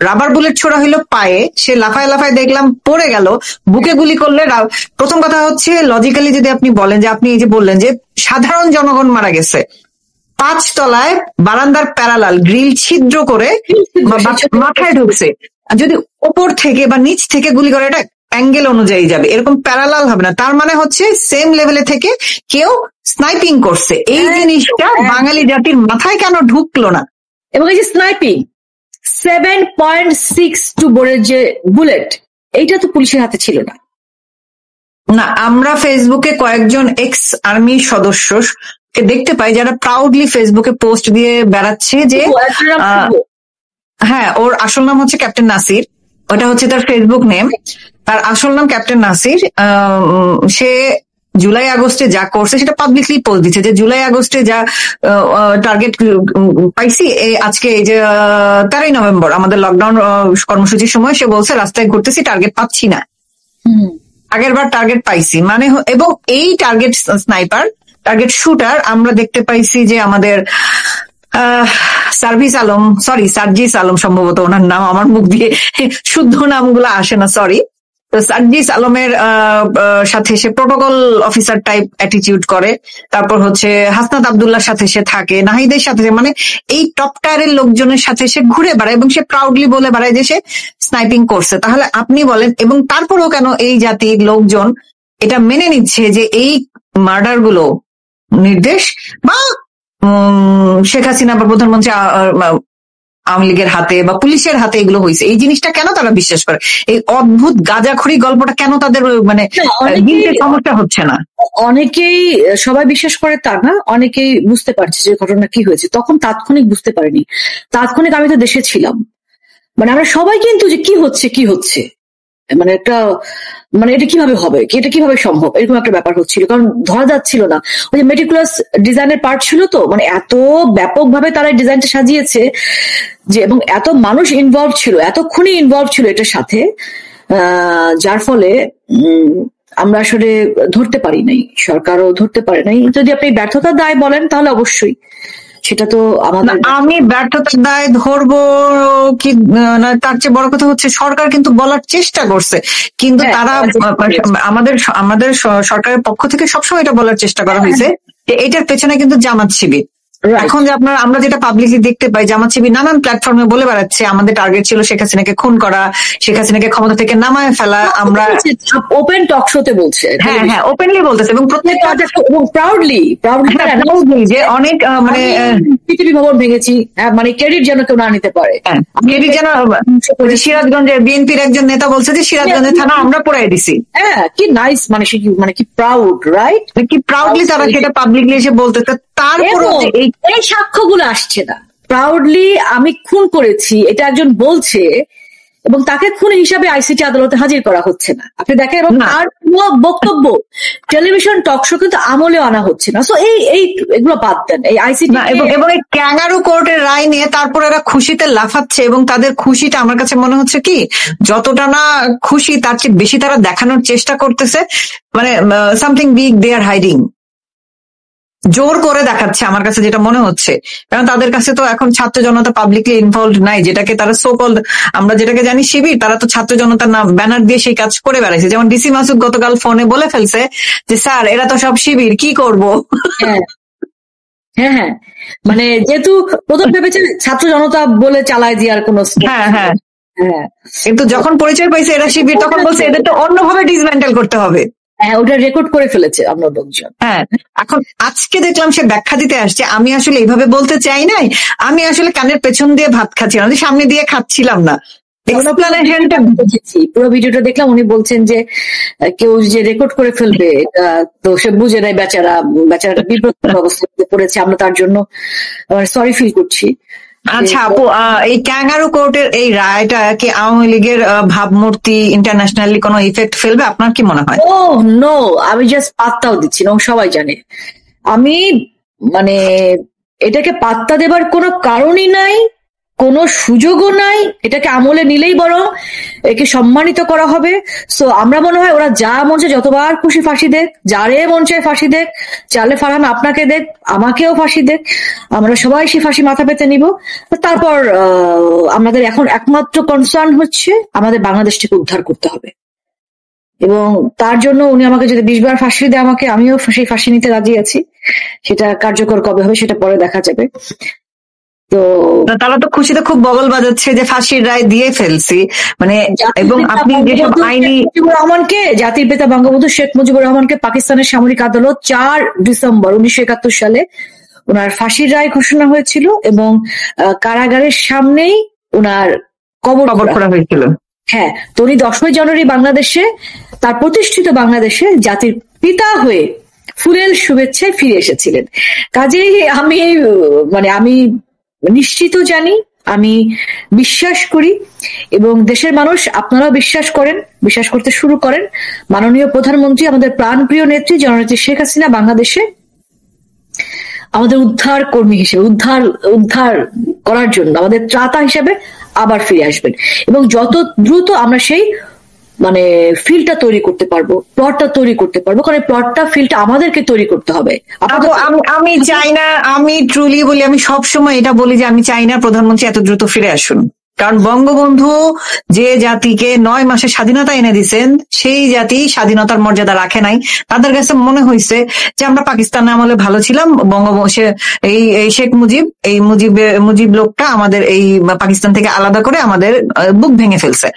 [SPEAKER 2] রাবার বুলেট ছোড়া হইলো পায়ে, সে লাফায় লাফায় দেখলাম পড়ে গেল, বুকে গুলি করলে। প্রথম কথা হচ্ছে লজিক্যালি যদি আপনি বলেন যে, আপনি এই যে বললেন যে সাধারণ জনগণ মারা গেছে, 5 তলায় বারান্দার প্যারালাল গ্রিল ছিদ্র করে মাথায় ঢুকছে, যদি ওপর থেকে বা নিচ থেকে গুলি করে এটা অ্যাঙ্গেল অনুযায়ী যাবে, এরকম প্যারালাল হবে না। তার মানে হচ্ছে সেম লেভেলে থেকে কেউ স্নাইপিং করছে। এই জিনিসটা বাঙালি জাতির মাথায় কেন ঢুকলো না?
[SPEAKER 1] এবং এই যে স্নাইপিং 7.62 বোরের যে বুলেট, এইটা তো পুলিশের হাতে ছিল না।
[SPEAKER 2] না, আমরা ফেসবুকে কয়েকজন এক্স আর্মি সদস্যকে দেখতে পাই যারা প্রাউডলি ফেসবুকে পোস্ট দিয়ে বেড়াচ্ছে যে হ্যাঁ, ওর আসল নাম হচ্ছে ক্যাপ্টেন নাসির, ওটা হচ্ছে তার ফেসবুক নেম, তার আসল নাম ক্যাপ্টেন নাসির। সে জুলাই আগস্টে যা করছে সেটা পাবলিকলি পোস্ট দিচ্ছে, যে জুলাই আগস্টে যা টার্গেট পাইছি, আজকে এই যে 13 নভেম্বর আমাদের লকডাউন কর্মসূচির সময় সে বলছে রাস্তায় ঘুরতেছি, টার্গেট পাচ্ছি না, আগের বার টার্গেট পাইছি মানে। এবং এই টার্গেট স্নাইপার, টার্গেট শুটার আমরা দেখতে পাইছি যে আমাদের সার্জিস আলম সম্ভবত ওনার নাম, আমার মুখ দিয়ে শুদ্ধ নামগুলো আসে না, সরি। তো সার্জিস আলমের সাথে সে প্রোটোকল অফিসার টাইপ অ্যাটিটিউড করে, তারপর হচ্ছে হাসনাত আব্দুল্লাহর সাথে সে থাকে, নাহিদের সাথে, মানে এই টপ টায়ারের লোকজনের সাথে সে ঘুরে বেড়ায় এবং সে প্রাউডলি বলে বেড়ায় যে সে স্নাইপিং করছে। তাহলে আপনি বলেন, এবং তারপরেও কেন এই জাতির লোকজন এটা মেনে নিচ্ছে যে এই মার্ডার গুলো নির্দেশ বা শেখ হাসিনা বা প্রধানমন্ত্রী আওয়ামী লীগের হাতে বা পুলিশের হাতে এগুলো হয়েছে? এই জিনিসটা কেন তারা বিশ্বাস করে? এই অদ্ভুত গাঁজাখড়ি গল্পটা কেন তাদের মানে সমস্যা হচ্ছে না?
[SPEAKER 1] অনেকেই, সবাই বিশ্বাস করে তা না, অনেকেই বুঝতে পারছে যে ঘটনা কি হয়েছে, তখন তাৎক্ষণিক বুঝতে পারিনি। তাৎক্ষণিক আমি তো দেশে ছিলাম, মানে আমরা সবাই কিন্তু যে কি হচ্ছে মানে একটা, মানে এটা কিভাবে হবে, এটা কিভাবে সম্ভব, এরকম একটা ব্যাপার হচ্ছিল, কারণ ধরা যাচ্ছিল না। ওই যে মেটিকুলাস ডিজাইনের পার্ট ছিল তো, মানে এত ব্যাপকভাবে তারা ডিজাইনটা সাজিয়েছে যে, এবং এত মানুষ ইনভলভ ছিল, এতক্ষণই ইনভলভ ছিল এটার সাথে, যার ফলে আমরা আসলে ধরতে পারি নাই, সরকারও ধরতে পারে নাই। যদি আপনি ব্যর্থতার দায় বলেন তাহলে অবশ্যই সেটা তো আমাদের,
[SPEAKER 2] আমি ব্যর্থতার দায় ধরবো কি না, তার চেয়ে বড় কথা হচ্ছে সরকার কিন্তু বলার চেষ্টা করছে, কিন্তু তারা আমাদের সরকারের পক্ষ থেকে সবসময় এটা বলার চেষ্টা করা হয়েছে যে এটার পেছনে কিন্তু জামাত শিবির। এখন যে আমরা যেটা পাবলিকলি দেখতে পাই, জামাত শিবির নানান প্ল্যাটফর্মে বলে বেড়াচ্ছে আমাদের টার্গেট ছিল শেখ হাসিনাকে খুন করা, শেখ হাসিনাকে ক্ষমতা থেকে নামায় ফেলা। আমরা
[SPEAKER 1] ওপেন টক শোতে বলছে,
[SPEAKER 2] হ্যাঁ ওপেনলি বলতেছে, এবং প্রত্যেকটা প্রাউডলি যে অনেক মানে
[SPEAKER 1] পৃথিবী ভবন ভেঙেছি, মানে ক্রেডিট যেন কেউ না নিতে পারে,
[SPEAKER 2] ক্রেডিট যেন সিরাজগঞ্জের বিএনপির একজন নেতা বলছে যে সিরাজগঞ্জের থানা আমরা পোড়াই দিছি।
[SPEAKER 1] হ্যাঁ, কি নাইস, মানে কি প্রাউড, রাইট?
[SPEAKER 2] কি প্রাউডলি তারা সেটা পাবলিকলি এসে বলতেছে। তারপরও
[SPEAKER 1] এই সাক্ষ্যগুলো আসছে না, প্রাউডলি আমি খুন করেছি এটা একজন বলছে, এবং তাকে খুনি হিসাবে আইসিটি আদালতে হাজির করা হচ্ছে না। আপনি দেখেন, এবং তার পুরো বক্তব্য টেলিভিশন টক শো কিন্তু আমলে আনা হচ্ছে না। সো এগুলো বাদ দেন, এই আইসিটি
[SPEAKER 2] এবং এই ক্যাঙ্গারু কোর্টের রায় নিয়ে তারপর এরা খুশিতে লাফাচ্ছে, এবং তাদের খুশিটা আমার কাছে মনে হচ্ছে কি যতটা না খুশি তার চেয়ে বেশি তারা দেখানোর চেষ্টা করতেছে, মানে সামথিং বিগ দে আর হাইডিং, জোর করে দেখাচ্ছে আমার কাছে যেটা মনে হচ্ছে। কারণ তাদের কাছে তো এখন ছাত্র জনতা পাবলিকলি ইনভলভ নাই, যেটাকে তারা সো কল্ড আমরা যেটাকে জানি শিবির, তারা তো ছাত্র জনতার নাম ব্যানার দিয়ে সেই কাজ করে বেড়াইছে। যেমন ডিসি মাসুদ গতকাল ফোনে বলে ফেলছে যে স্যার এরা তো সব শিবির, কি করব।
[SPEAKER 1] হ্যাঁ, মানে যেহেতু প্রথম ভেবেছে ছাত্র জনতা বলে চালায় দেওয়ার কোনো,
[SPEAKER 2] হ্যাঁ, কিন্তু যখন পরিচয় পাইছে এরা শিবির, তখন বলছে এদের তো অন্যভাবে ডিসমেন্টেল করতে হবে।
[SPEAKER 1] হ্যাঁ, ওটা রেকর্ড করে ফেলেছে আমরা লোকজন।
[SPEAKER 2] হ্যাঁ, এখন আজকে দেখলাম সে ব্যাখ্যা দিতে আসছে, আমি আসলে এইভাবে বলতে চাই নাই, আমি আসলে কানের পেছন দিয়ে ভাত খাচ্ছিলাম, সামনে দিয়ে খাচ্ছিলাম না।
[SPEAKER 1] পুরো ভিডিওটা দেখলাম, উনি বলছেন যে কেউ যে রেকর্ড করে ফেলবে এটা তো সে বুঝে নাই, বেচারাটা বিব্রত অবস্থায় পড়েছে, আমরা তার জন্য সরি ফিল করছি।
[SPEAKER 2] আচ্ছা আপু, এই ক্যাঙ্গারু কোর্টের এই রায়টা কি আওয়ামী লীগের ভাবমূর্তি ইন্টারন্যাশনালি কোনো ইফেক্ট ফেলবে, আপনার কি মনে হয়?
[SPEAKER 1] ও নো, আমি জাস্ট পাত্তাও দিচ্ছি না, সবাই জানে। আমি মানে এটাকে পাত্তা দেবার কোনো কারণই নাই, কোনো সুযোগও নাই। এটাকে আমলে নিলেই বরং একে সম্মানিত করা হবে। সো আমরা মনে হয় ওরা যা মন চায় যতবার খুশি ফাঁসি দেখ, যারে মন চায় ফাঁসি দেখ, চালে ফারহান আপনাকে দেখ, আমাকেও ফাঁসি দেখ, আমরা সবাই সে ফাঁসি মাথা পেতে নিব। তারপর আমাদের এখন একমাত্র কনসার্ন হচ্ছে আমাদের বাংলাদেশটাকে উদ্ধার করতে হবে, এবং তার জন্য উনি আমাকে যদি 20 বার ফাঁসি দেয় আমাকে, আমিও সেই ফাঁসি নিতে রাজি আছি। সেটা কার্যকর কবে হবে সেটা পরে দেখা যাবে। তো
[SPEAKER 2] তারা তো খুশিতে খুব বগল বাজাচ্ছে যে ফাঁসির রায় দিয়ে ফেলছি, মানে এবং আপনি যেসব আইনি
[SPEAKER 1] রহমানকে, জাতির পিতা বঙ্গবন্ধু শেখ মুজিবুর রহমানকে পাকিস্তানের সামরিক আদালত 4 ডিসেম্বর 1971 সালে ওনার ফাঁসির রায় ঘোষণা হয়েছিল, এবং কারাগারের সামনেই ওনার কবর করা
[SPEAKER 2] হয়েছিল।
[SPEAKER 1] হ্যাঁ, তো উনি 10ই জানুয়ারি বাংলাদেশে, তার প্রতিষ্ঠিত বাংলাদেশে জাতির পিতা হয়ে ফুলেল শুভেচ্ছায় ফিরে এসেছিলেন। কাজেই আমি নিশ্চিত জানি, আমি বিশ্বাস করি, এবং দেশের মানুষ আপনারাও বিশ্বাস করতে শুরু করেন, মাননীয় প্রধানমন্ত্রী, আমাদের প্রাণপ্রিয় নেত্রী জননেত্রী শেখ হাসিনা বাংলাদেশে আমাদের উদ্ধার কর্মী হিসেবে, উদ্ধার করার জন্য আমাদের ত্রাতা হিসেবে আবার ফিরে আসবেন, এবং যত দ্রুত আমরা সেই ফিল্ডটা তৈরি করতে পারবো, প্লটটা তৈরি করতে পারবো, কারণ প্লটটা ফিল্ডটা আমাদেরকে তৈরি করতে হবে।
[SPEAKER 2] আমি চাই না, আমি ট্রুলি বলি, আমি সবসময় এটা বলি যে আমি চাই না প্রধানমন্ত্রী এত দ্রুত ফিরে আসুন, কারণ বঙ্গবন্ধু যে জাতিকে 9 মাসে স্বাধীনতা এনে দিচ্ছেন, সেই জাতি স্বাধীনতার মর্যাদা রাখে নাই। তাদের কাছে মনে হয়েছে যে আমরা পাকিস্তান আমলে ভালো ছিলাম, বঙ্গবন্ধু এই শেখ মুজিব লোকটা আমাদের এই পাকিস্তান থেকে আলাদা করে আমাদের বুক ভেঙে ফেলছে।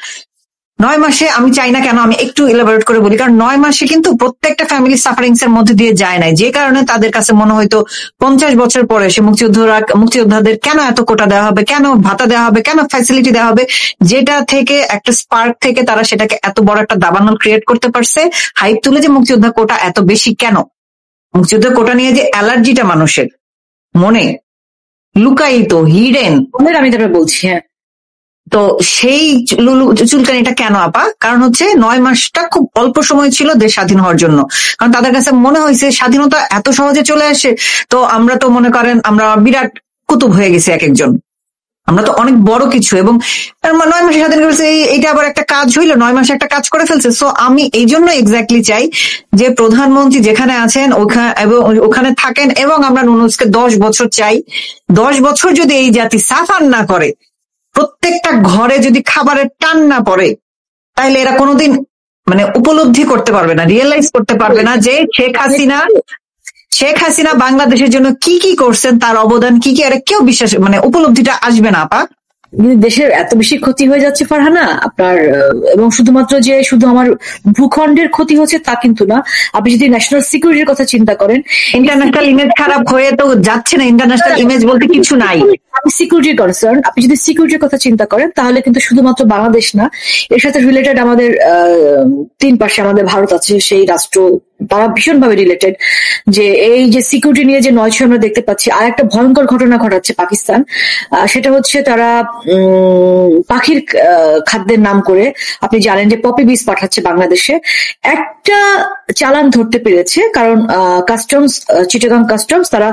[SPEAKER 2] 9 মাসে আমি চাই না কেন, আমি একটু ইলাবোরেট করে বলি, কারণ 9 মাসে কিন্তু প্রত্যেকটা ফ্যামিলি সাফারিংস এর মধ্যে দিয়ে যায় নাই, যে কারণে তাদের কাছে মনে হয়তো 50 বছর পরে সে মুক্তিযোদ্ধাদের কেন এত কোটা দেওয়া হবে, কেন ভাতা দেওয়া হবে, কেন ফ্যাসিলিটি দেওয়া হবে, যেটা থেকে একটা স্পার্ক থেকে তারা সেটাকে এত বড় একটা দাবানল ক্রিয়েট করতে পারছে, হাইপ তুলে যে মুক্তিযোদ্ধা কোটা এত বেশি কেন, মুক্তিযোদ্ধা কোটা নিয়ে যে অ্যালার্জিটা মানুষের মনে লুকায়িত হিডেন,
[SPEAKER 1] আমি তারপরে বলছি। হ্যাঁ,
[SPEAKER 2] তো সেই চুলকানিটা কেন আপা? কারণ হচ্ছে 9 মাসটা খুব অল্প সময় ছিল দেশ স্বাধীন হওয়ার জন্য, কারণ তাদের কাছে মনে হয়েছে স্বাধীনতা এত সহজে চলে আসে, তো আমরা তো মনে করেন আমরা বিরাট কুতুব হয়ে গেছি এক একজন, আমরা তো অনেক বড় কিছু, এবং 9 মাসে স্বাধীন করেছে, এইটা আবার একটা কাজ হইলো, 9 মাসে একটা কাজ করে ফেলছে। সো আমি এই জন্য এক্স্যাক্টলি চাই যে প্রধানমন্ত্রী যেখানে আছেন ওখানে থাকেন, এবং আমরা নুনুসকে 10 বছর চাই। 10 বছর যদি এই জাতি সাফার না করে, প্রত্যেকটা ঘরে যদি খাবারের টান না পড়ে, তাহলে এরা কোনোদিন উপলব্ধি করতে পারবে না, রিয়েলাইজ করতে পারবে না যে শেখ হাসিনা বাংলাদেশের জন্য কি কি করছেন, তার অবদান কি কি, আর কেউ বিশ্বাস উপলব্ধিটা আসবে না আপা।
[SPEAKER 1] দেশের এত বেশি ক্ষতি হয়ে যাচ্ছে ফারহানা আপনার, এবং শুধুমাত্র যে শুধু আমার ভূখণ্ডের ক্ষতি হচ্ছে তা কিন্তু না। আপনি যদি ন্যাশনাল সিকিউরিটির কথা চিন্তা করেন,
[SPEAKER 2] ইন্টারন্যাশনাল ইমেজ খারাপ হয়ে তো যাচ্ছে না, ইন্টারন্যাশনাল ইমেজ বলতে কিছু নাই,
[SPEAKER 1] সিকিউরিটির কনসার্ন। আপনি যদি সিকিউরিটির কথা চিন্তা করেন তাহলে কিন্তু শুধুমাত্র বাংলাদেশ না, এর সাথে রিলেটেড আমাদের 3 পাশে আমাদের ভারত আছে, সেই রাষ্ট্র তারা ভীষণভাবে রিলেটেড। যে এই যে সিকিউরিটি নিয়ে যে নয় আমরা দেখতে পাচ্ছি, আর একটা ভয়ঙ্কর ঘটনা ঘটাচ্ছে পাকিস্তান, সেটা হচ্ছে তারা পাখির খাদ্যের নাম করে আপনি জানেন যে পপি বীজ পাঠাচ্ছে বাংলাদেশে। একটা চালান ধরতে পেরেছে, কারণ কাস্টমস, চিটাগাং কাস্টমস তারা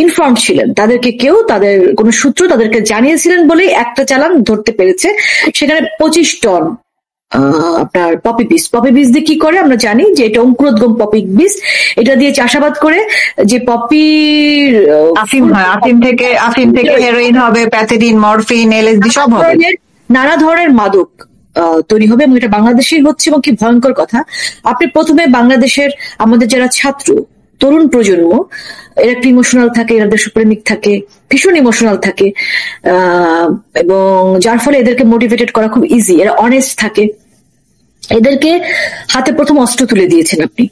[SPEAKER 1] ইনফর্ম ছিলেন, তাদেরকে কেউ, তাদের কোন সূত্র তাদেরকে জানিয়েছিলেন বলেই একটা চালান ধরতে পেরেছে। সেখানে 25 টন আপনার পপি বীজ দিয়ে কি করে আমরা জানি যে এটা অঙ্কুরোদ্গম পপি বীজ, এটা দিয়ে চাষাবাদ করে যে পপি
[SPEAKER 2] আফিম হয়, আফিম থেকে হেরোইন হবে, প্যাথেডিন, মরফিন, এলএসডি সব হবে,
[SPEAKER 1] নানা ধরনের মাদক তৈরি হবে, এবং এটা বাংলাদেশেই হচ্ছে। এবং কি ভয়ঙ্কর কথা, আপনি প্রথমে বাংলাদেশের আমাদের যারা ছাত্র তরুণ প্রজন্ম, এরা একটু ইমোশনাল থাকে, এরা দেশপ্রেমিক থাকে, ভীষণ ইমোশনাল থাকে, এবং যার ফলে এদেরকে মোটিভেটেড করা খুব ইজি, এরা অনেস্ট থাকে। এদেরকে হাতে প্রথম অস্ত্র তুলে দিয়েছেন আপনি।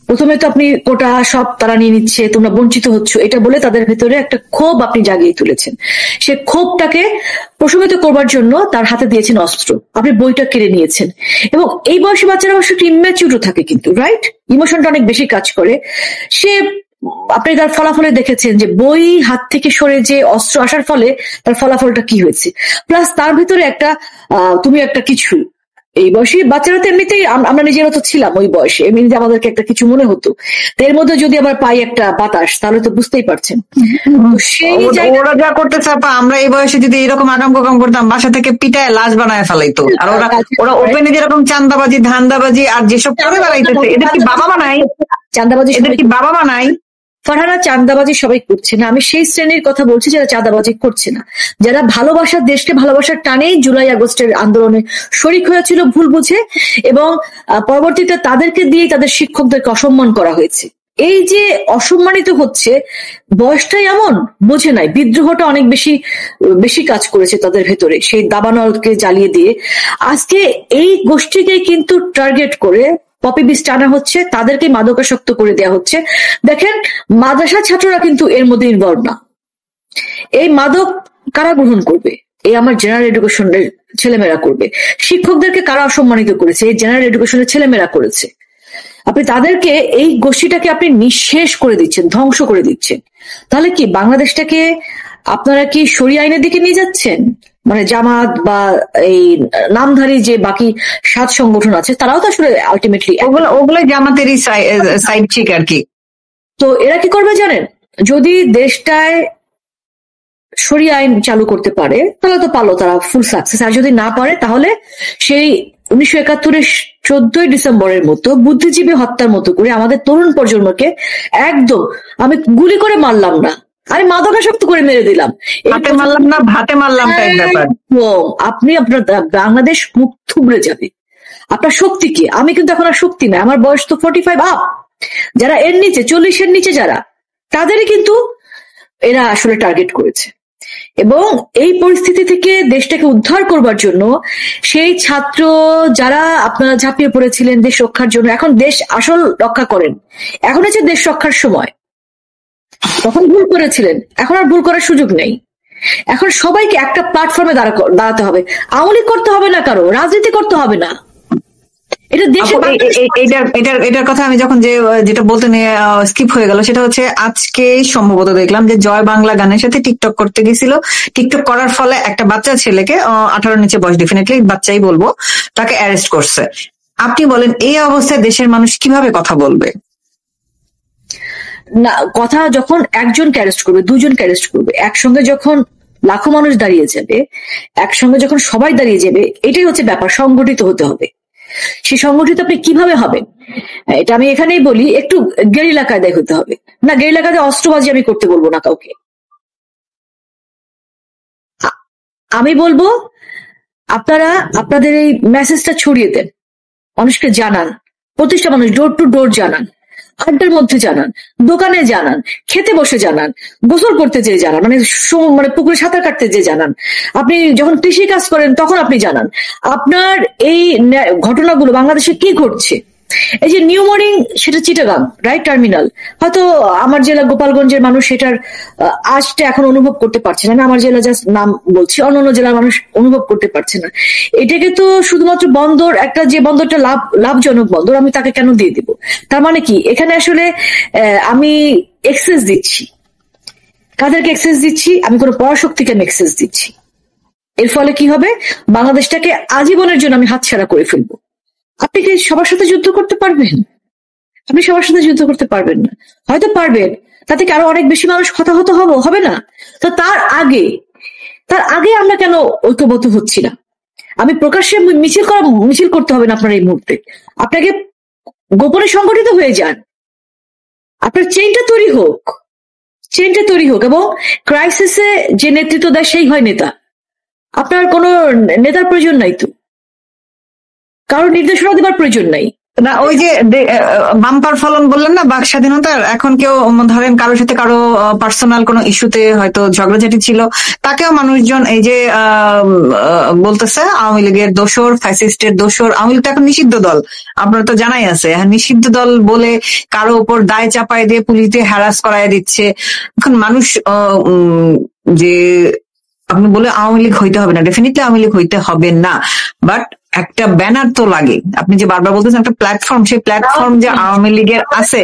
[SPEAKER 1] প্রথমে তো আপনি কোটা সব তারা নিয়ে নিচ্ছে, তোমরা বঞ্চিত হচ্ছ, এটা বলে তাদের ভেতরে একটা ক্ষোভ আপনি জাগিয়ে তুলেছেন। সে ক্ষোভটাকে প্রশমিত করবার জন্য তার হাতে দিয়েছেন অস্ত্র, আপনি বইটা কেড়ে নিয়েছেন। এবং এই বয়সী বাচ্চারা অবশ্য একটু ইম্যাচিউরও থাকে কিন্তু, রাইট, ইমোশনটা অনেক বেশি কাজ করে। সে আপনি তার ফলাফলে দেখেছেন যে বই হাত থেকে সরে যে অস্ত্র আসার ফলে তার ফলাফলটা কি হয়েছে। প্লাস তার ভিতরে একটা তুমি একটা কিছু, এই বয়সী বাচ্চারা তো এমনিতেই, আমরা নিজেরা তো ছিলাম ওই বয়সে, এমনিতে আমাদেরকে একটা কিছু মনে হতো, এর মধ্যে যদি আবার পাই একটা বাতাস, তাহলে তো বুঝতেই পারছেন।
[SPEAKER 2] ওরা যা করতে চাপা, আমরা এই বয়সে যদি এরকম আগাম কোকাম করতাম, বাসা থেকে পিটায় লাশ বানায় ফেলাইতো। আর ওরা ওপেনে যেরকম চান্দাবাজি, ধান্দাবাজি আর যেসব করে বেড়াইতেছে, এদের কি বাবা বানাই?
[SPEAKER 1] চান্দাবাজি
[SPEAKER 2] এদের কি বাবা বানাই?
[SPEAKER 1] ফারহানা, চাঁদাবাজি সবাই করছে না, আমি সেই শ্রেণীর কথা বলছি যারা চাঁদাবাজি করছে না, যারা ভালোবাসার দেশকে ভালোবাসার টানেই জুলাই আগস্টের আন্দোলনে শরিক হয়েছিল ভুল বুঝে, এবং পরবর্তীতে তাদেরকে দিয়ে তাদের শিক্ষকদেরকে অসম্মান করা হয়েছে। এই যে অসম্মানিত হচ্ছে, বয়সটাই এমন, বোঝে নাই, বিদ্রোহটা অনেক বেশি কাজ করেছে তাদের ভেতরে, সেই দাবানলকে জ্বালিয়ে দিয়ে। আজকে এই গোষ্ঠীকে কিন্তু টার্গেট করে পপি বীজ টানা হচ্ছে, তাদেরকে মাদকাসক্ত করে দেওয়া হচ্ছে। দেখেন, মাদ্রাসা ছাত্ররা কিন্তু এর মধ্যে ইনভলভ না। এই মাদক কারা গ্রহণ করবে? এই আমার জেনারেল এডুকেশনের ছেলেমেয়েরা করবে। শিক্ষকদেরকে কারা অসম্মানিত করেছে? এই জেনারেল এডুকেশনের ছেলেমেয়েরা করেছে। আপনি তাদেরকে, এই গোষ্ঠীটাকে আপনি নিঃশেষ করে দিচ্ছেন, ধ্বংস করে দিচ্ছেন। তাহলে কি বাংলাদেশটাকে আপনারা কি শরিয়া আইনের দিকে নিয়ে যাচ্ছেন? মানে জামাত বা এই নামধারী যে বাকি 7 সংগঠন আছে, তারাও তো আসলে আলটিমেটলি
[SPEAKER 2] ওগুলো জামাতেরই সাইড চিক আর কি।
[SPEAKER 1] তো এরা কি করবে জানেন? যদি দেশটায় শরিয়া আইন চালু করতে পারে তাহলে তো পারলো, তারা ফুল সাকসেস। আর যদি না পারে, তাহলে সেই 1971-এর 14ই ডিসেম্বরের মতো বুদ্ধিজীবী হত্যার মতো করে আমাদের তরুণ প্রজন্মকে একদম, আমি গুলি করে মারলাম না, আমি মাদকাসক্ত করে মেরে দিলাম,
[SPEAKER 2] হাতে মারলাম না ভাতে মারলাম টাইপ ব্যাপার।
[SPEAKER 1] আপনি আপনার বাংলাদেশ মুখ থুবড়ে যাবে। আপনার শক্তি কি? আমি কিন্তু এখন আর শক্তি নাই, আমার বয়স তো 45 আপ। যারা এর নিচে 40-এর নিচে যারা, তাদেরই কিন্তু এরা আসলে টার্গেট করেছে। এবং এই পরিস্থিতি থেকে দেশটাকে উদ্ধার করবার জন্য সেই ছাত্র যারা আপনারা ঝাঁপিয়ে পড়েছিলেন দেশ রক্ষার জন্য, এখন দেশ আসল রক্ষা করেন, এখন হচ্ছে দেশ রক্ষার সময়। তখন ভুল করেছিলেন, এখন আর ভুল করার সুযোগ নেই। এখন সবাইকে একটা প্ল্যাটফর্মে দাঁড়াতে হবে। আওয়ামী লীগ করতে হবে না, কারো রাজনীতি করতে হবে না।
[SPEAKER 2] এটার কথা আমি যখন যেটা বলতে নিয়ে স্কিপ হয়ে গেল, সেটা হচ্ছে আজকে সম্ভবত দেখলাম যে জয় বাংলা গানের সাথে টিকটক করতে গেছিল। টিকটক করার ফলে একটা বাচ্চা ছেলেকে, 18 নিচে বয়স, ডেফিনেটলি বাচ্চাই বলবো, তাকে অ্যারেস্ট করছে। আপনি বলেন এই অবস্থায় দেশের মানুষ কিভাবে কথা বলবে?
[SPEAKER 1] না, কথা যখন একজনকে অ্যারেস্ট করবে, দুজনকে অ্যারেস্ট করবে, একসঙ্গে যখন লাখো মানুষ দাঁড়িয়ে যাবে, একসঙ্গে যখন সবাই দাঁড়িয়ে যাবে, এটাই হচ্ছে ব্যাপার। সংগঠিত হতে হবে। সেই সংগঠিত আপনি কিভাবে হবেন, এটা আমি এখানেই বলি, একটু গেরিলা কায়দায় হতে হবে। না, গেরিলা কায়দায় অস্ত্রবাজি আমি করতে বলবো না কাউকে। আমি বলবো আপনারা আপনাদের এই মেসেজটা ছড়িয়ে দেন, মানুষকে জানান, প্রতিটা মানুষ ডোর টু ডোর জানান, আড্ডার মধ্যে জানান, দোকানে জানান, খেতে বসে জানান, গোসল করতে যেয়ে জানান, মানে পুকুরে সাঁতার কাটতে যেয়ে জানান, আপনি যখন কৃষি কাজ করেন তখন আপনি জানান আপনার এই ঘটনাগুলো বাংলাদেশে কি ঘটছে। এই যে নিউ মর্নিং, সেটা চিটাগাং রাইট টার্মিনাল, হয়তো আমার জেলা গোপালগঞ্জের মানুষ সেটার আজটা এখন অনুভব করতে পারছে না, আমি আমার জেলা জাস্ট নাম বলছি, অন্যান্য জেলার মানুষ অনুভব করতে পারছে না। এটাকে তো শুধুমাত্র বন্দর, একটা যে বন্দরটা লাভজনক বন্দর, আমি তাকে কেন দিয়ে দিব? তার মানে কি এখানে আসলে আমি এক্সেস দিচ্ছি। কাদেরকে এক্সেস দিচ্ছি? আমি কোনো পরাশক্তিকে আমি এক্সেস দিচ্ছি। এর ফলে কি হবে? বাংলাদেশটাকে আজীবনের জন্য আমি হাতছাড়া করে ফেলবো। আপনি কি সবার সাথে যুদ্ধ করতে পারবেন? আপনি সবার সাথে যুদ্ধ করতে পারবেন না। হয়তো পারবেন, তাতে কি আরো অনেক বেশি মানুষ হতাহত হবে না? তো তার আগে আমরা কেন ঐক্যবদ্ধ হচ্ছি না? আমি প্রকাশ্যে মিছিল করতে হবে না আপনার এই মুহূর্তে। আপনাকে গোপনে সংগঠিত হয়ে যান, আপনার চেইনটা তৈরি হোক এবং ক্রাইসিসে যে নেতৃত্ব দেয় সেই হয় নেতা। আপনার কোনো নেতার প্রয়োজন নাই, তো কারো নির্দেশনা দেবার প্রয়োজন নাই।
[SPEAKER 2] না, ওই যে বাম্পার ফলন বললেন না বাক স্বাধীনতার, এখন কেউ ধরেন কারোর সাথে কারো পার্সোনাল কোনো ইস্যুতে হয়তো ঝগড়াঝাটি ছিল, তাকেও মানুষজন এই যে বলতেছে আওয়ামী লীগের দোসর, ফ্যাসিস্টের দোসর। আওয়ামী লীগ তো এখন নিষিদ্ধ দল, আপনার তো জানাই আছে। নিষিদ্ধ দল বলে কারো উপর দায় চাপায় দিয়ে পুলিশ দিয়ে হ্যারাস করায় দিচ্ছে। এখন মানুষ যে আপনি বলে আওয়ামী লীগ হইতে হবে না, ডেফিনেটলি আওয়ামী লীগ হইতে হবে না, বাট একটা ব্যানার তো লাগে। আপনি যে বারবার বলতেছেন একটা প্ল্যাটফর্ম, সেই প্ল্যাটফর্ম যে আওয়ামী লীগের আছে,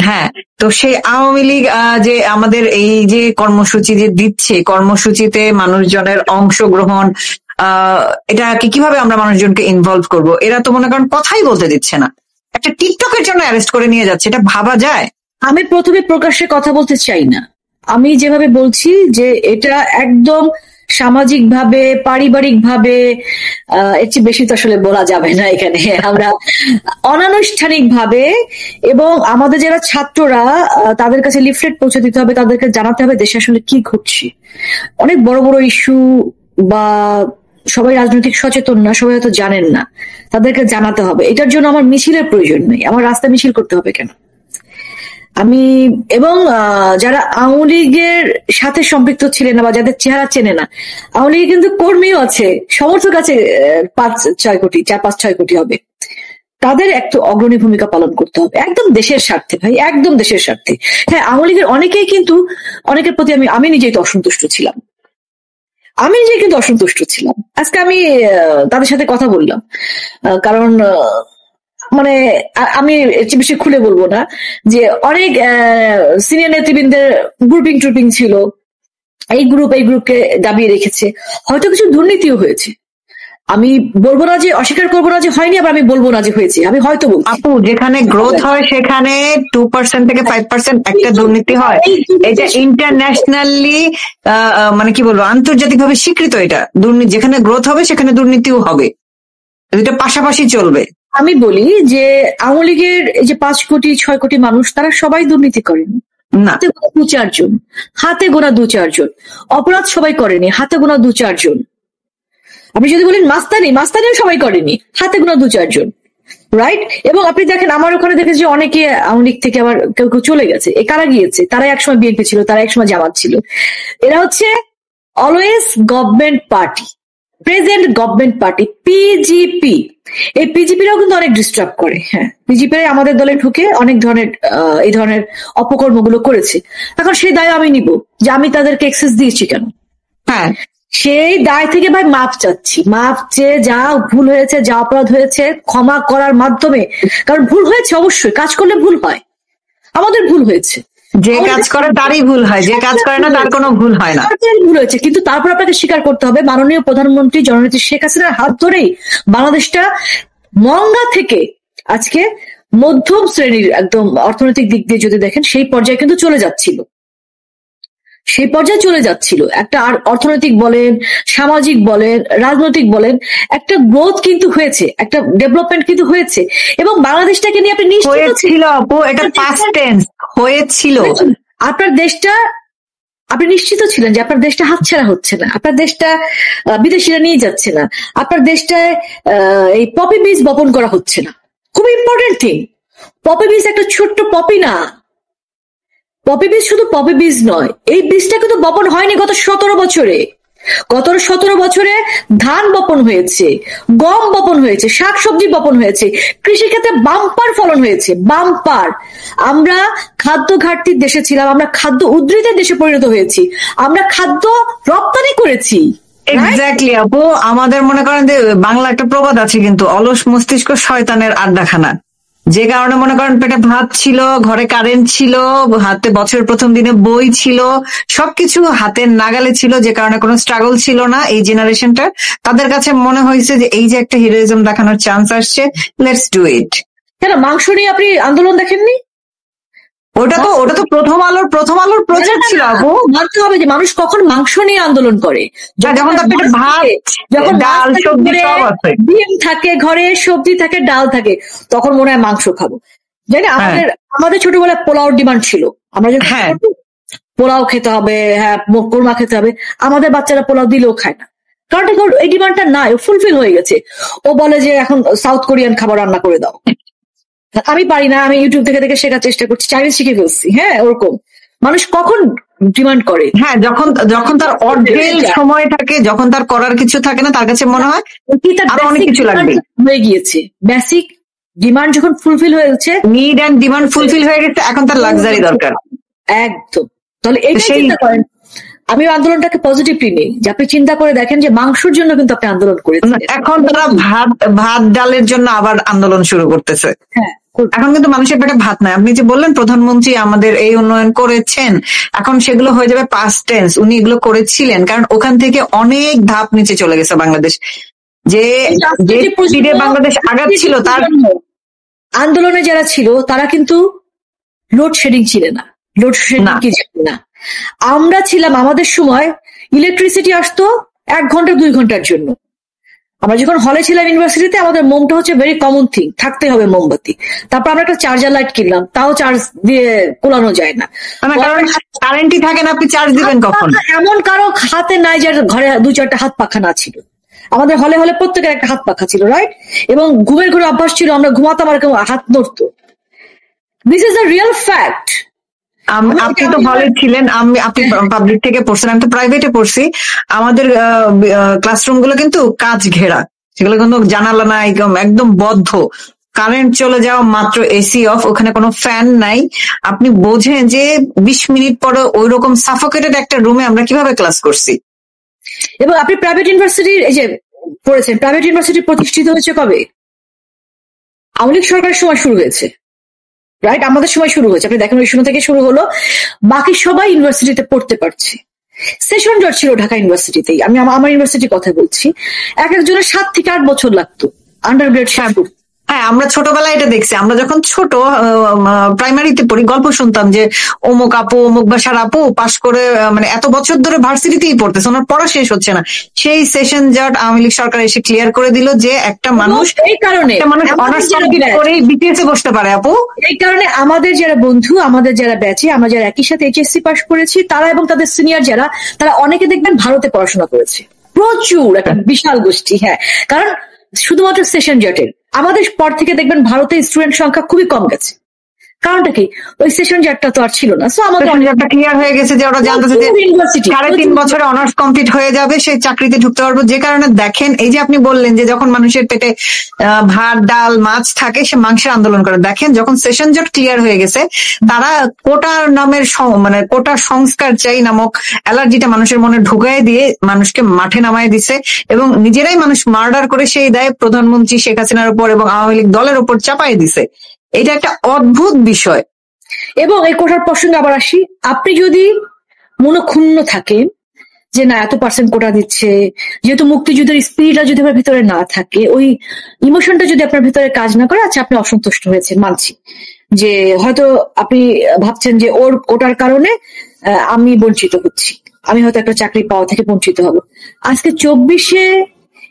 [SPEAKER 2] হ্যাঁ, তো সেই আওয়ামী লীগ যে আমাদের এই যে কর্মসূচি যে দিচ্ছে, কর্মসূচিতে মানুষজনের অংশগ্রহণ, এটাকে কিভাবে আমরা মানুষজনকে ইনভলভ করব? এরা তো মনে করেন কথাই বলতে দিচ্ছে না, একটা টিকটকের জন্য অ্যারেস্ট করে নিয়ে যাচ্ছে, এটা ভাবা যায়?
[SPEAKER 1] আমি প্রথমে প্রকাশ্যে কথা বলতে চাই না। আমি যেভাবে বলছি যে এটা একদম সামাজিক ভাবে, পারিবারিক ভাবে, এর চেয়ে বেশি তো আসলে বলা যাবে না এখানে। আমরা অনানুষ্ঠানিক ভাবে, এবং আমাদের যারা ছাত্ররা, তাদের কাছে লিফলেট পৌঁছে দিতে হবে, তাদেরকে জানাতে হবে দেশে আসলে কি ঘটছে। অনেক বড় বড় ইস্যু, বা সবাই রাজনৈতিক সচেতন না, সবাই হয়তো জানেন না, তাদেরকে জানাতে হবে। এটার জন্য আমার মিছিলের প্রয়োজন নেই, আমার রাস্তায় মিছিল করতে হবে কেন? আমি এবং যারা আওয়ামী লীগের সাথে সম্পৃক্ত ছিলেন না বা যাদের চেহারা চেনে না, আওয়ামী লীগের কিন্তু কর্মীও আছে, সমর্থক আছে 4-5 কোটি হবে। তাদের একটু অগ্রণী ভূমিকা পালন করতে হবে, একদম দেশের স্বার্থে ভাই, একদম দেশের স্বার্থে। হ্যাঁ, আওয়ামী লীগের অনেকেই কিন্তু, অনেকের প্রতি আমি নিজেই তো অসন্তুষ্ট ছিলাম, আজকে আমি তাদের সাথে কথা বললাম, কারণ মানে আমি বেশি খুলে বলবো না যে অনেক সিনিয়র নেতৃবৃন্দের গ্রুপিং ছিল, এই গ্রুপকে দাবিয়ে রেখেছে, হয়তো কিছু দুর্নীতিও হয়েছে। আমি বলবো না যে, অস্বীকার করবো না যে হয়নি, আবার আমি বলবো না যে হয়েছে, আমি হয়তো বলবো।
[SPEAKER 2] আপু, যেখানে গ্রোথ হয় সেখানে 2% থেকে 5% একটা দুর্নীতি হয়, এটা ইন্টারন্যাশনালি মানে কি বলবো, আন্তর্জাতিকভাবে স্বীকৃত। এটা দুর্নীতি, যেখানে গ্রোথ হবে সেখানে দুর্নীতিও হবে, এটা পাশাপাশি চলবে।
[SPEAKER 1] আমি বলি যে আওয়ামী লীগের এই যে 5-6 কোটি মানুষ, তারা সবাই দুর্নীতি করেনি, হাতে গোনা 2-4 জন, অপরাধ সবাই করেনি, হাতে গোনা 2-4 জন। আপনি যদি বলেন মাস্তানিও সবাই করেনি, হাতে গোনা 2-4 জন, রাইট? এবং আপনি দেখেন আমার ওখানে দেখেছি যে অনেকে আওয়ামী লীগ থেকে আবার কেউ চলে গেছে। কারা গিয়েছে? তারা একসময় বিএনপি ছিল, তারা একসময় জামাত ছিল। এরা হচ্ছে always government party, present government party, PGP. এই পিজিপিরাও কিন্তু অনেক ডিস্টার্ব করে। হ্যাঁ, পিজিপি আমাদের দলে ঢুকে অনেক ধরনের এই ধরনের অপকর্মগুলো করেছে। এখন সেই দায় আমি নিব যে আমি তাদেরকে এক্সেস দিয়েছি কেন।
[SPEAKER 2] হ্যাঁ,
[SPEAKER 1] সেই দায় থেকে ভাই মাপ চাচ্ছি, মাপ চেয়ে যা ভুল হয়েছে, যা অপরাধ হয়েছে ক্ষমা করার মাধ্যমে, কারণ ভুল হয়েছে, অবশ্যই কাজ করলে ভুল হয়, আমাদের ভুল হয়েছে,
[SPEAKER 2] যে কাজ করে তারই ভুল হয়, যে কাজ করে না তার কোনো ভুল হয় না,
[SPEAKER 1] ভুল হয়েছে। কিন্তু তারপর আপনাকে স্বীকার করতে হবে, মাননীয় প্রধানমন্ত্রী জননেত্রী শেখ হাসিনার হাত ধরেই বাংলাদেশটা মন্দা থেকে আজকে মধ্যম শ্রেণীর একদম অর্থনৈতিক দিক দিয়ে যদি দেখেন সেই পর্যায়ে কিন্তু চলে যাচ্ছিল। একটা অর্থনৈতিক বলেন, সামাজিক বলেন, রাজনৈতিক বলেন, একটা গ্রোথ কিন্তু হয়েছে, একটা ডেভেলপমেন্ট কিন্তু হয়েছে। এবং বাংলাদেশটাকে নিয়ে আপনি নিশ্চিত ছিল,
[SPEAKER 2] এটা পাস্ট টেন্স হয়েছিল।
[SPEAKER 1] আপনার দেশটা, আপনি নিশ্চিত ছিলেন যে আপনার দেশটা হাতছাড়া হচ্ছে না, আপনার দেশটা বিদেশিরা নিয়ে যাচ্ছে না, আপনার দেশটায় এই পপি বীজ বপন করা হচ্ছে না। খুব ইম্পর্টেন্ট থিং, পপি বীজ একটা ছোট্ট পপি না, পপি বীজ শুধু পপি বীজ নয়, এই বীজটা কিন্তু বপন হয়নি গত 17 বছরে। গত 17 বছরে ধান বপন হয়েছে, গম বপন হয়েছে, শাকসবজি বপন হয়েছে, কৃষিক্ষেত্রে বাম্পার ফলন হয়েছে, বাম্পার। আমরা খাদ্য ঘাটতির দেশে ছিলাম, আমরা খাদ্য উদ্বৃতের দেশে পরিণত হয়েছি, আমরা খাদ্য রপ্তানি করেছি।
[SPEAKER 2] এক্স্যাক্টলি আপু, আমাদের মনে করেন যে বাংলা একটা প্রবাদ আছে কিন্তু, অলস মস্তিষ্ক শয়তানের আড্ডাখানা। যে কারণে মনে করেন পেটে ভাত ছিল, ঘরে কারেন্ট ছিল, হাতে বছরের প্রথম দিনে বই ছিল, সবকিছু হাতের নাগালে ছিল, যে কারণে কোনো স্ট্রাগল ছিল না এই জেনারেশনটা। তাদের কাছে মনে হয়েছে যে এই যে একটা হিরোইজম দেখানোর চান্স আসছে, লেটস ডু ইট।
[SPEAKER 1] কেন মাংস নিয়ে আপনি আন্দোলন দেখেননি?
[SPEAKER 2] ওটা তো প্রথম আলোর প্রচার ছিল আপু।
[SPEAKER 1] মানতে হবে যে মানুষ কখন মাংস নিয়ে আন্দোলন করে,
[SPEAKER 2] যখন তার পেটে ভাত,
[SPEAKER 1] যখন
[SPEAKER 2] ডাল, সবজি সব আছে,
[SPEAKER 1] ডিম থাকে ঘরে, সবজি থাকে, ডাল থাকে, তখন মনে হয় মাংস খাবো। জানি আমাদের ছোটবেলায় পোলাওর ডিমান্ড ছিল, আমরা যখন পোলাও খেতে হবে, হ্যাঁ কোরমা খেতে হবে, আমাদের বাচ্চারা পোলাও দিলেও খায় না, কারণ এই ডিমান্ডটা নাই, ফুলফিল হয়ে গেছে। ও বলে যে এখন সাউথ কোরিয়ান খাবার রান্না করে দাও। আমি পারি না, আমি ইউটিউব থেকে দেখে শেখার চেষ্টা করছি, চাইনিজ শিখে ফেলছি। হ্যাঁ, ওরকম মানুষ কখন ডিমান্ড করে?
[SPEAKER 2] হ্যাঁ, যখন তার অঢেল সময় থাকে, যখন তার করার কিছু থাকে না, তার কাছে মনে হয় আরো অনেক কিছু লাগবে।
[SPEAKER 1] হয়ে গিয়েছে বেসিক ডিমান্ড, যখন ফুলফিল হয়েছে,
[SPEAKER 2] নিড অ্যান্ড ডিমান্ড ফুলফিল হয়ে গেছে, এখন তার লাক্সারি দরকার।
[SPEAKER 1] একদম। তাহলে এই চিন্তা করেন, আমি আন্দোলনটাকে পজিটিভলি নেই, যে আপনি চিন্তা করে দেখেন যে মাংসের জন্য কিন্তু আপনি আন্দোলন করেছেন,
[SPEAKER 2] এখন তারা ভাত ডালের জন্য আবার আন্দোলন শুরু করতেছে।
[SPEAKER 1] হ্যাঁ,
[SPEAKER 2] এখন কিন্তু মানুষের পেটে ভাত নাই। আপনি যে বললেন প্রধানমন্ত্রী আমাদের এই উন্নয়ন করেছেন, এখন সেগুলো হয়ে যাবে পাস্ট টেন্স। উনি এগুলো করেছিলেন, কারণ ওখান থেকে অনেক ধাপ নিচে চলে গেছে বাংলাদেশ। যে বাংলাদেশ আগাচ্ছিল, তার
[SPEAKER 1] আন্দোলনে যারা ছিল তারা কিন্তু লোডশেডিং ছিল না, লোডশেডিং কি ছিল না। আমরা ছিলাম, আমাদের সময় ইলেকট্রিসিটি আসতো 1 ঘন্টা 2 ঘন্টার জন্য। আমরা যখন হলে ছিলাম ইউনিভার্সিটিতে, আমাদের মোমটা হচ্ছে ভেরি কমন থিং, থাকতে হবে মোমবাতি। তারপর আমরা একটা চার্জার লাইট কিনলাম, তাও চার্জ দিয়ে কোলানো যায় না,
[SPEAKER 2] কারণ কারেন্টই থাকে না, আপনি চার্জ দিবেন কখন?
[SPEAKER 1] এমন কারো হাতে নাই যার ঘরে 2-4টা হাত পাখা না ছিল। আমাদের হলে হলে প্রত্যেকের একটা হাত পাখা ছিল, রাইট? এবং ঘুমের ঘরে অভ্যাস ছিল, আমরা ঘুমাতাম আর কেউ হাত নড়তো। This is a real fact.
[SPEAKER 2] আপনি তো হলে ছিলেন, আপনি পাবলিক থেকে পড়ছেন, আমি তো প্রাইভেটে পড়ছি। আমাদের ক্লাসরুম গুলো কিন্তু কাঁচ ঘেরা, সেগুলো কিন্তু জানালা নাই, একদম বদ্ধ। কারেন্ট চলে যাওয়া মাত্র এসি অফ, ওখানে কোনো ফ্যান নাই। আপনি বোঝেন যে 20 মিনিট পরে ওই রকম সাফোকেটেড একটা রুমে আমরা কিভাবে ক্লাস করছি।
[SPEAKER 1] এবং আপনি প্রাইভেট ইউনিভার্সিটির এই যে পড়েছেন, প্রাইভেট ইউনিভার্সিটি প্রতিষ্ঠিত হয়েছে কবে? আওয়ামী লীগ সরকারের সময় শুরু হয়েছে, রাইট? আমাদের সময় শুরু হয়েছে, আপনি দেখেন ওই সময় থেকে শুরু হলো। বাকি সবাই ইউনিভার্সিটিতে পড়তে পারছে। সেশন জট ছিল ঢাকা ইউনিভার্সিটিতেই, আমি আমার ইউনিভার্সিটির কথা বলছি। একজনের 7 থেকে 8 বছর লাগতো আন্ডারগ্রেড শেষ করতে।
[SPEAKER 2] হ্যাঁ, আমরা ছোটবেলায় এটা দেখছি। আমরা যখন ছোট প্রাইমারিতে পড়ি, গল্প শুনতাম যে অমুক আপু, অমুক বাসার আপু পাশ করে মানে এত বছর ধরে ভার্সিটিতেই পড়তেছে, ওনার পড়া শেষ হচ্ছে না। সেই সেশন জট আওয়ামী লীগ সরকার এসে ক্লিয়ার করে দিল যে একটা মানুষ
[SPEAKER 1] এই কারণে
[SPEAKER 2] অনার্স কমপ্লিট করে বিটিএস এ বসতে পারে আপু।
[SPEAKER 1] এই কারণে আমাদের যারা বন্ধু, আমাদের যারা ব্যাচে, আমরা যারা একই সাথে এইচএসসি পাস করেছি, তারা এবং তাদের সিনিয়র যারা, তারা অনেকে দেখবেন ভারতে পড়াশোনা করেছে, প্রচুর একটা বিশাল গোষ্ঠী। হ্যাঁ, কারণ শুধুমাত্র সেশন জটের আমাদের পর থেকে দেখবেন ভারতে স্টুডেন্ট সংখ্যা খুবই কম গেছে। কারণটা কি? ওই সেশন জটটা তো আর ছিল না। সো আমাদের
[SPEAKER 2] ক্লিয়ার হয়ে গেছে যে ওরা জানতেছে যে 3.5 বছরে অনার্স কমপ্লিট হয়ে যাবে, সেই চাকরিতে ঢুকতে পারবো। যে কারণে দেখেন, এই যে আপনি বললেন যে যখন মানুষের পেটে ভাত ডাল মাছ থাকে, সে মাংসের আন্দোলন করে। দেখেন যখন সেশন জট ক্লিয়ার হয়ে গেছে, তারা কোটার নামের মানে কোটা সংস্কার চাই নামক অ্যালার্জিটা মানুষের মনে ঢুকাই দিয়ে মানুষকে মাঠে নামায় দিছে, এবং নিজেরাই মানুষ মার্ডার করে সেই দায় প্রধানমন্ত্রী শেখ হাসিনার উপর এবং আওয়ামী লীগ দলের উপর চাপাই দিছে। এটা একটা অদ্ভুত বিষয়।
[SPEAKER 1] এবং এই কোটার প্রসঙ্গে আবার আসি, আপনি যদি মনক্ষুণ্ণ থাকেন যে না এত % কোটা দিচ্ছে, যেহেতু মুক্তিযুদ্ধের স্পিরিটটা যদি আপনার ভিতরে না থাকে, ওই ইমোশনটা যদি আপনার ভিতরে কাজ না করে, আচ্ছা আপনি অসন্তুষ্ট হয়েছেন, মানছি যে হয়তো আপনি ভাবছেন যে ওর কোটার কারণে আমি বঞ্চিত হচ্ছি, আমি হয়তো একটা চাকরি পাওয়া থেকে বঞ্চিত হব। আজকে 24-এ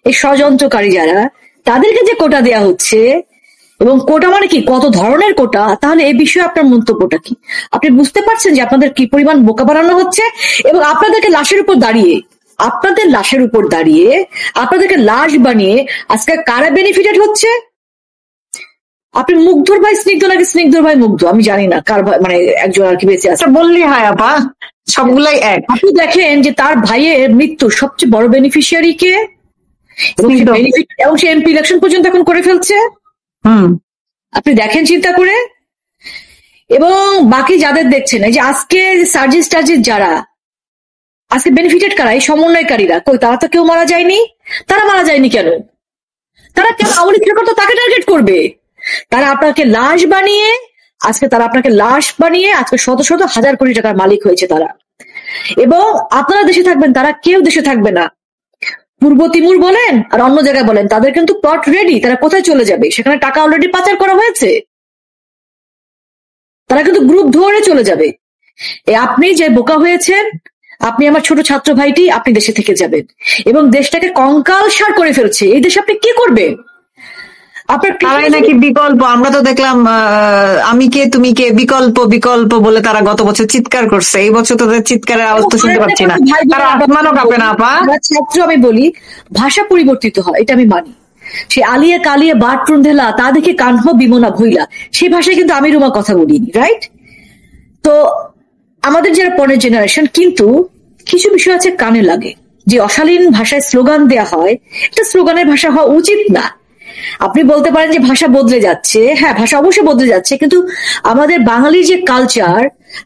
[SPEAKER 1] এই ষড়যন্ত্রকারী যারা, তাদেরকে যে কোটা দেয়া হচ্ছে, এবং কোটা মানে কি, কত ধরনের কোটা, তাহলে এই বিষয়ে আপনার মন্তব্যটা কি? আপনি বুঝতে পারছেন যে আপনাদের কি পরিমাণ বোকা বানানো হচ্ছে, এবং আপনাদেরকে লাশের উপর দাঁড়িয়ে, আপনাদেরকে লাশ বানিয়ে আজকে কারা বেনিফিটেড হচ্ছে? আপনি মুগ্ধর ভাই স্নিগ্ধ নাকি স্নিগ্ধর ভাই মুগ্ধ, আমি জানি না কার ভাই, মানে একজন আর কি বেঁচে আছে
[SPEAKER 2] বললি হয় আপা, সবগুলাই এক।
[SPEAKER 1] আপনি দেখেন যে তার ভাইয়ের মৃত্যুর সবচেয়ে বড় বেনিফিশিয়ারি কে, এবং সে এমপি ইলেকশন পর্যন্ত এখন করে ফেলছে। আপনি দেখেন চিন্তা করে। এবং বাকি যাদের দেখছেন, এই যে আজকে সার্জিস টার্জিস যারা আজকে বেনিফিটেড কারা, এই সমন্বয়কারীরা, কই তারা তো কেউ মারা যায়নি। তারা মারা যায়নি কেন? তারা কেন আওয়ামী লীগ তো তাকে টার্গেট করবে? তারা আপনাকে লাশ বানিয়ে আজকে শত শত হাজার কোটি টাকার মালিক হয়েছে তারা। এবং আপনারা দেশে থাকবেন, তারা কেউ দেশে থাকবে না। পূর্ব তিমুর বলেন আর অন্য জায়গায় বলেন, তাদের কিন্তু প্লট রেডি, তারা কোথায় চলে যাবে? সেখানে টাকা অলরেডি পাচার করা হয়েছে, তারা কিন্তু গ্রুপ ধরে চলে যাবে। আপনি যে বোকা হয়েছেন, আপনি আমার ছোট ছাত্র ভাইটি, আপনি দেশে থেকে যাবেন এবং দেশটাকে কঙ্কালসার করে ফেলছে। এই দেশে আপনি কি করবেন?
[SPEAKER 2] তারাই নাকি বিকল্প। আমরা তো দেখলাম আমি কে তুমি কে, বিকল্প বিকল্প বলে তারা গত বছর চিৎকার করছে। এই বছর তাদের চিৎকারের আওয়াজ তো শুনতে পাচ্ছি না। তারা আত্মানও কাঁপে না আপা।
[SPEAKER 1] ছাত্র আমি বলি, ভাষা পরিবর্তিত হয়, এটা আমি মানি। সে আলিয়া কালিয়া বাট টুন্ধেলা তা দেখে কানহ বিমনা ভইলা, সেই ভাষায় কিন্তু আমি রুমা কথা বলিনি, রাইট? তো আমাদের যারা পরের জেনারেশন, কিন্তু কিছু বিষয় আছে কানে লাগে, যে অশালীন ভাষায় স্লোগান দেয়া হয়, এটা স্লোগানের ভাষা হওয়া উচিত না। আপনি বলতে পারেন যে ভাষা বদলে যাচ্ছে, হ্যাঁ ভাষা অবশ্যই বদলে যাচ্ছে, কিন্তু আমাদের বাঙালির যে কালচার,